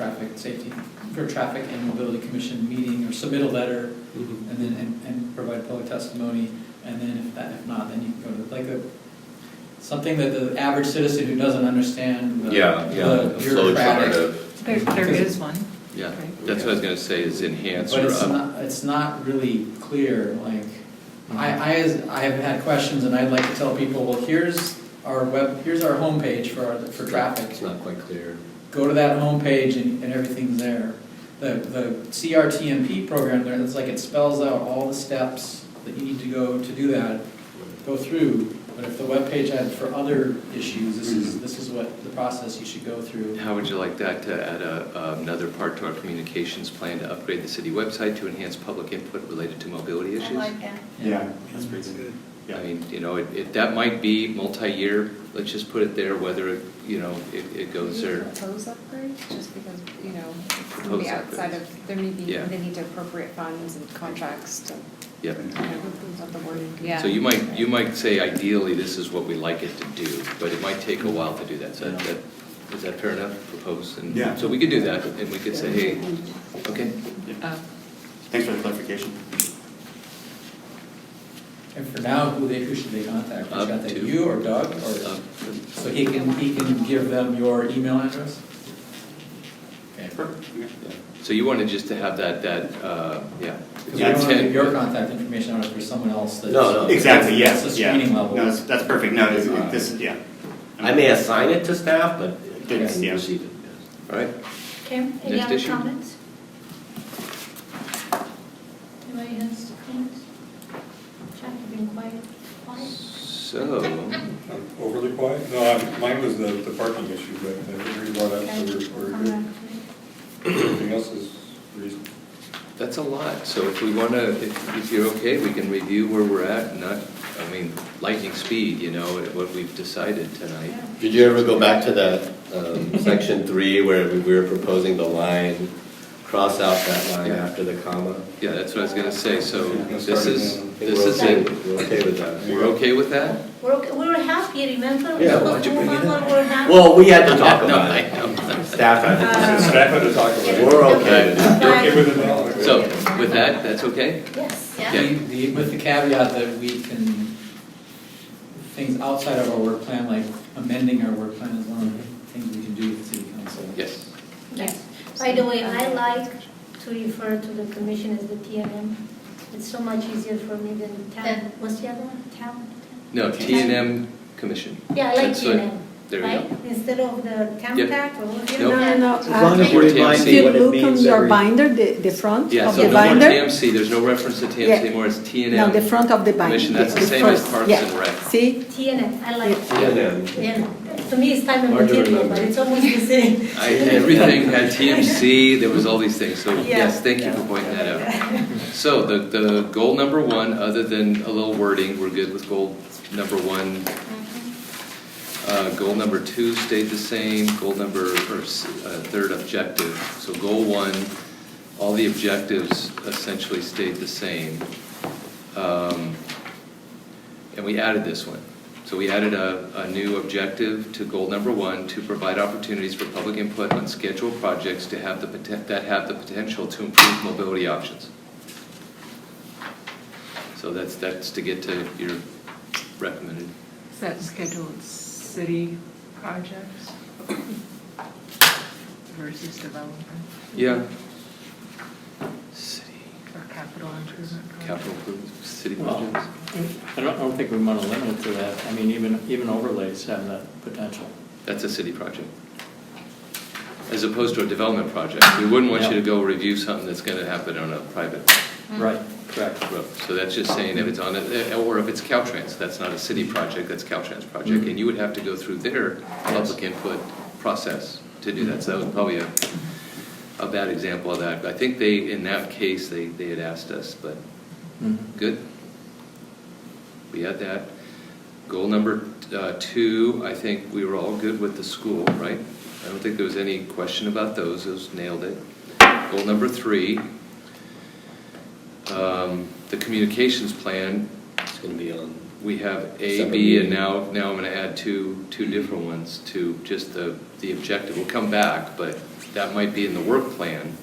traffic and mobility commission meeting or submit a letter Mhm. and then, and provide public testimony. And then if not, then you can go to like something that the average citizen who doesn't understand the A flow chart bureaucratic. of, There is one. Yeah, that's what I was gonna say, is enhance But or it's up. not, it's not really clear, like, I have had questions and I'd like to tell people, well, here's our homepage for traffic. it's not quite clear. Go to that homepage and everything's there. The CRTMP program there, it's like it spells out all the steps that you need to go to do that, go through. But if the webpage had for other issues, this is what the process you should go through. How would you like that to add another part to our communications plan to upgrade the city website to enhance public input related to mobility I issues? like that. Yeah, that's pretty good. Yeah. I mean, you know, that might be multi-year, let's just put it there, whether, it goes there. Propose upgrades, just because, Propose maybe outside of, there may be, Yeah. they need to appropriate funds and contracts to, Yep. what the wording. Yeah. So you might say ideally, this is what we like it to do, but it might take a while to do that. So is that fair enough, propose? And Yeah. so we could do that, and we could say, hey, okay. Thanks for the clarification. And for now, who should they contact? Should Up they contact to- you or Doug? Or so he can give them your email address? Okay. Perfect. Okay. Yeah. So you wanted just to have that, yeah. Because we don't want to give your contact information out if there's someone else that's. No. Exactly, yes, That's a yeah. screening level. No, that's perfect. No, this, yeah. I may assign it to staff, but they Okay. can Yeah. receive it. All right? Okay, any Next other issue. comments? Anybody has comments? Jack, you've been quiet. So, Overly quiet? No, mine was the parking issue, but we brought up, so we're Come good. back. Everything else is reasonable. that's a lot. So if we want to, if you're okay, we can review where we're at, lightning speed, what we've decided tonight. Did you ever go back to that section 3 where we were proposing the line, cross out that line Yeah. after the comma? Yeah, that's what I was going to say. So this Starting is, now. I think this we're is okay. it. We're okay with that. We're okay with that? We're okay, we were happy, remember? We Yeah, were why'd you bring it supposed to up? move on, we're happy. Well, we had to talk No, about I it. know. Staff had to. Staff had to talk about it. We're okay with it. You're okay with it now? Okay. So with that, that's okay? Yes. Yeah. With the caveat that we can, things outside of our work plan, like amending our work plan is one of the things we can do with the city council. Yes. Yes. By the way, I like to refer to the commission as the TNM. It's so much easier for me than town. What's the other one? Town? No, T&M Commission. Yeah, I like That's what- TNM, There you right? go. Instead of the town Yep. tax or whatever. Nope. No, As long as you Or remind TMC. me If what you it look on means your every. binder, the front Yeah, of so the no more binder. TMC, there's no reference to TMC Yeah. anymore, it's T&M. No, the front of the binder. Commission, that's the the same as first, Parks yeah. and Rec. See? TNM, I like it. TNM. Yeah. To me, it's time and Hard to material, remember. but it's almost the same. Everything had TMC, there was all these things, so Yeah. yes, thank you for pointing that out. So the goal number 1, other than a little wording, we're good with goal number 1. Goal number 2 stayed the same, third objective. So goal 1, all the objectives essentially stayed the same. And we added this one. So we added a new objective to goal number 1, to provide opportunities for public input on scheduled projects that have the potential to improve mobility options. So that's to get to your recommended. Is that scheduled city projects versus development Yeah. City, or capital improvement projects? capital improvements, city Well, projects. I don't think we want to limit it to that. I mean, even overlays have that potential. That's a city project. As opposed to a development project. We wouldn't want you to go review something that's going to happen on a private Right, correct. road. So that's just saying if it's on, or if it's Caltrans, that's not a city project, that's Caltrans project. And you would have to go through their public input process to do that. So that was probably a bad example of that. I think in that case, they had asked us, but good. We had that. Goal number 2, I think we were all good with the school, right? I don't think there was any question about those. Those nailed it. Goal number 3, the communications plan. It's going to be on we have A, B, and now I'm going to add two different ones to just the objective. We'll come back, but that might be in the work plan.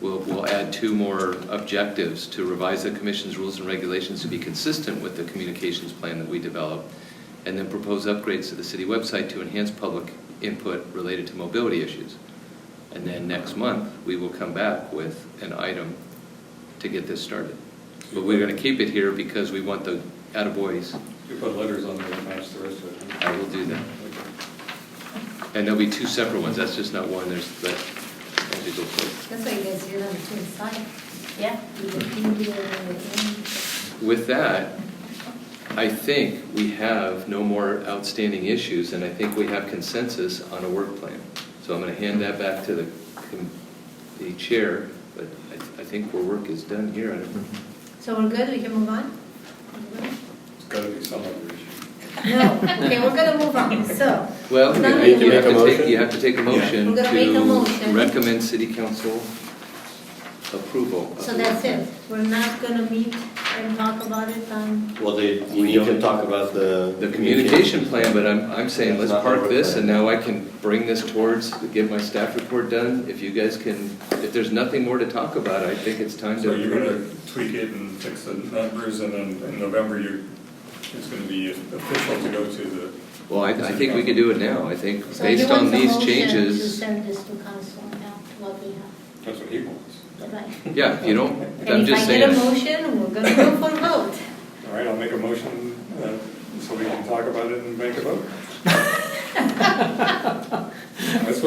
We'll add two more objectives to revise the commission's rules and regulations to be consistent with the communications plan that we developed, and then propose upgrades to the city website to enhance public input related to mobility issues. And then next month, we will come back with an item to get this started. But we're going to keep it here because we want the attaboys. You put letters on there to match the rest of it. I will do that. And there'll be two separate ones. That's just not one. There's the individual place. That's why you guys do it on the same side. Yeah. You can do it on the end. With that, I think we have no more outstanding issues, and I think we have consensus on a work plan. So I'm going to hand that back to the chair, but I think our work is done here. I don't know. So we're good, we can move on? It's got to be some other issue. No, okay, we're gonna move on, so. Well, Now you we- have to take, you have to take a motion We're gonna make a to motion. recommend city council approval. of So the that's work plan. it, we're not gonna meet and talk about it on, Well, you need to talk about The communication plan, but I'm saying let's That's not the park work this, plan. and now I can bring this towards, get my staff report done. If you guys can, if there's nothing more to talk about, I think it's time to. So you're going to tweak it and fix the numbers, and then in November, it's going to be official to go to the... Well, I think we could do it now. I think so he based wants on a these motion to changes, send this to council now, what we have, That's what he wants. right? yeah, you don't, And I'm if just I get a saying. motion, we're gonna go for a vote. All right, I'll make a motion so we can talk about it and make a vote. That's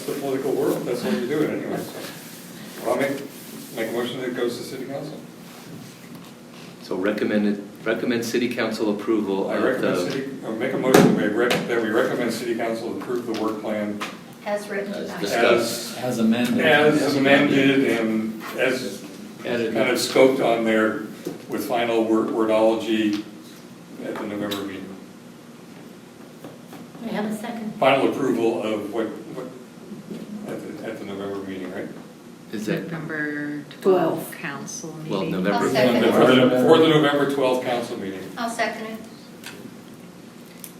the political world, that's what you do it anyway. So, well, I'll make a motion that goes to city council. So recommend city council approval I of recommend the, make a motion that we recommend city council approve the work plan As written As tonight. discussed. As amended. as amended and as Added. kind of scoped on there with final wordology at the November meeting. I have a second. Final approval of what at the November meeting, right? is that, November 12th 12th council meeting. well, November. I'll second it. For the November 12th council meeting. I'll second it.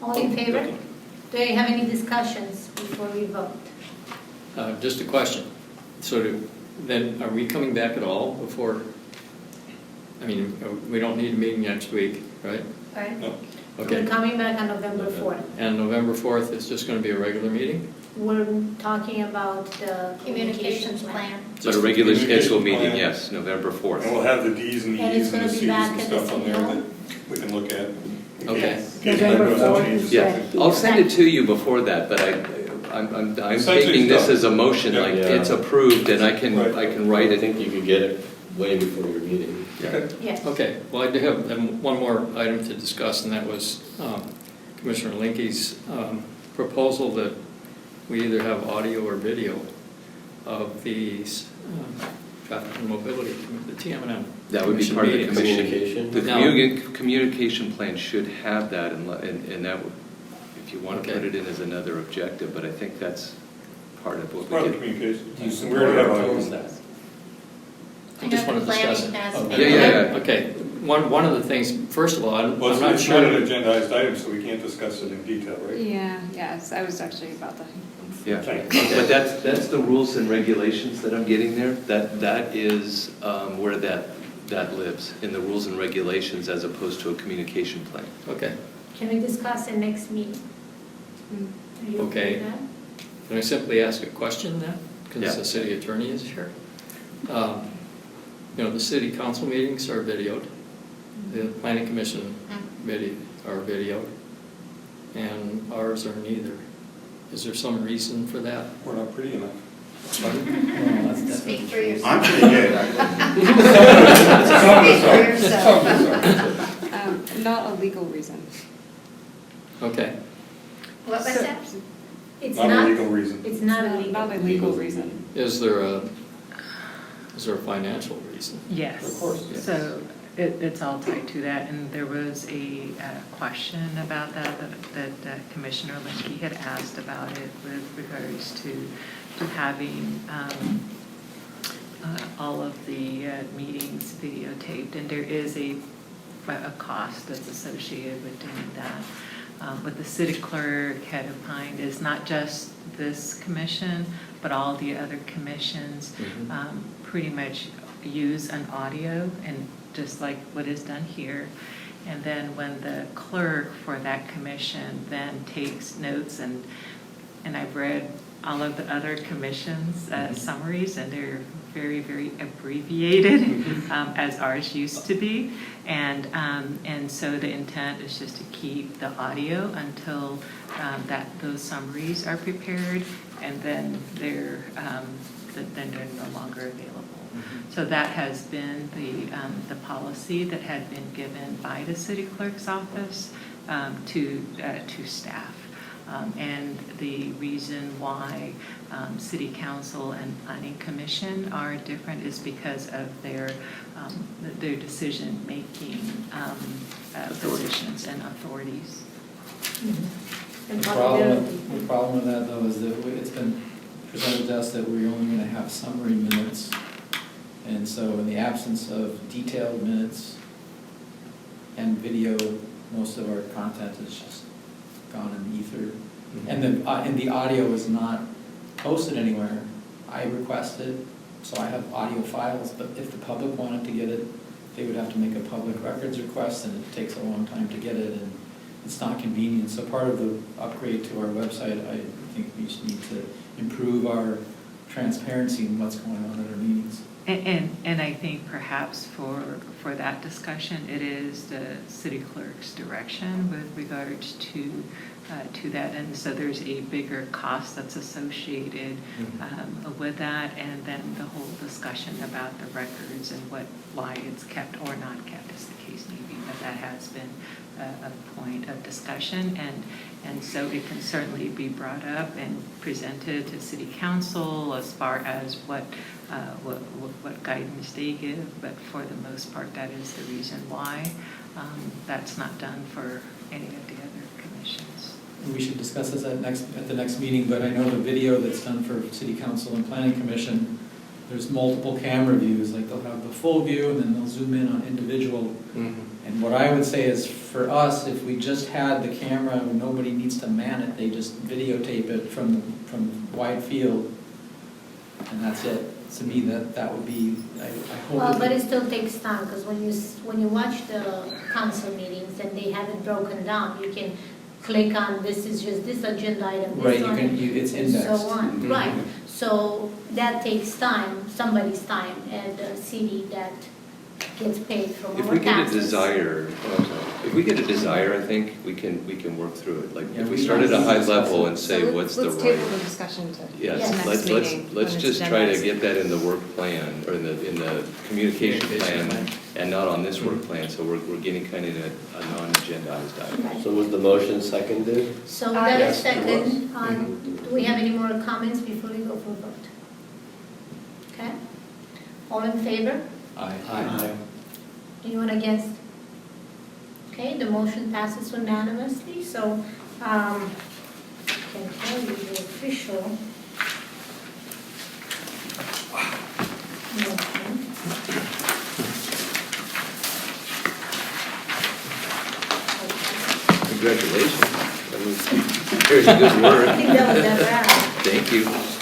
All in favor? Do you have any discussions before we vote? Just a question. So then, are we coming back at all before, I mean, we don't need a meeting next week, right? Right? No. Okay. We're coming back on November 4th. And November 4th is just going to be a regular meeting? We're talking about the Communications plan. But a regular Communication scheduled meeting, plan. yes, November 4th. And we'll have the Ds and And Es it's and the gonna be Cs back and at stuff the on there City Hall? that we can look at. Okay. In case that November goes out. 4th is Yeah, that I'll the- send it to you before that, but I'm Essentially taking this done. as a motion, Yeah. like Yeah. it's approved, and I Right. can write I it. think you could get it way before your meeting. Okay. Yes. Okay, well, I do have one more item to discuss, and that was Commissioner Linky's proposal that we either have audio or video of these traffic and mobility, the TM&M. That would be commission part of the meetings. commission. Communication. The No. communication plan should have that, and that would, if you want to Okay. put it in as another objective, but I think that's part of what It's part we of the get. communication. We already have audio. I just want to discuss it. Yeah. Okay, one of the things, first of all, I'm Well, not it's not an sure. agendized item, so we can't discuss it in detail, right? Yes, I was actually about to. Yeah, Okay. but that's the rules and regulations that I'm getting there. That is where that lives, in the rules and regulations as opposed to a communication plan. Okay, Can we discuss it next meeting? Are you Okay. with that? can I simply ask a question then? Yeah. Because the city attorney is here. The city council meetings are videoed. The planning commission are videoed. And ours are neither. Is there some reason for that? We're not pretty enough. Speak for yourself. I'm pretty good. Some of us are. Not a legal reason. Okay, What was that? It's Not a not, legal reason. it's not a legal. Not a legal reason. is there a financial reason? Yes. Of course. So it's all tied to that, and there was a question about that Commissioner Linsky had asked about it with regards to having all of the meetings videotaped, and there is a a cost that's associated with doing that. What the city clerk had opined is not just this commission, but all the other commissions pretty much use an audio, and just like what is done here. And then when the clerk for that commission then takes notes, and I've read all of the other commissions' summaries, and they're very, very abbreviated, as ours used to be. And so the intent is just to keep the audio until those summaries are prepared, and then they're no longer available. So that has been the policy that had been given by the city clerk's office to staff. And the reason why city council and planning commission are different is because of their decision-making positions and authorities. And The possibility. problem with that, though, is that it's been presented to us that we're only going to have summary minutes. And so in the absence of detailed minutes and video, most of our content is just gone in the ether. And the audio is not posted anywhere. I requested, so I have audio files, but if the public wanted to get it, they would have to make a public records request, and it takes a long time to get it, and it's not convenient. So part of the upgrade to our website, I think we just need to improve our transparency in what's going on at our meetings. And I think perhaps for that discussion, it is the city clerk's direction with regards to that. And so there's a bigger cost that's associated with that, and then the whole discussion about the records and why it's kept or not kept, as the case may be. But that has been a point of discussion, and so it can certainly be brought up and presented to city council as far as what guidance they give, but for the most part, that is the reason why that's not done for any of the other commissions. And we should discuss this at the next meeting, but I know the video that's done for city council and planning commission, there's multiple camera views, like they'll have the full view and then they'll zoom in on individual. And what I would say is, for us, if we just had the camera, nobody needs to man it, they just videotape it from wide field, and that's it. To me, that would be, I hope. Well, but it still takes time, because when you watch the council meetings and they have it broken down, you can click on, this is just this agenda item, Right, this one, it's and indexed. so on. Right, so that takes time, somebody's time, and the city that gets paid from If our we get a taxes. desire, if we get a desire, I think we can work through it. Like, Yeah, if we we start at a can high discuss level it. and say, what's the Let's table the right? discussion to Yes, next let's meeting. let's when just it's try to agendized. get that in the work plan, or in the communication Communication plan, plan. and not on this work plan, so we're getting kind of a non-agendized item. So was the motion seconded? So that is Yes, it second. was. Do we have any more comments before we go for vote? Okay, all in favor? Aye. Anyone against? Okay, the motion passes unanimously, so I can tell you the official motion. Congratulations. That was very good I work. think that was that bad. Thank you.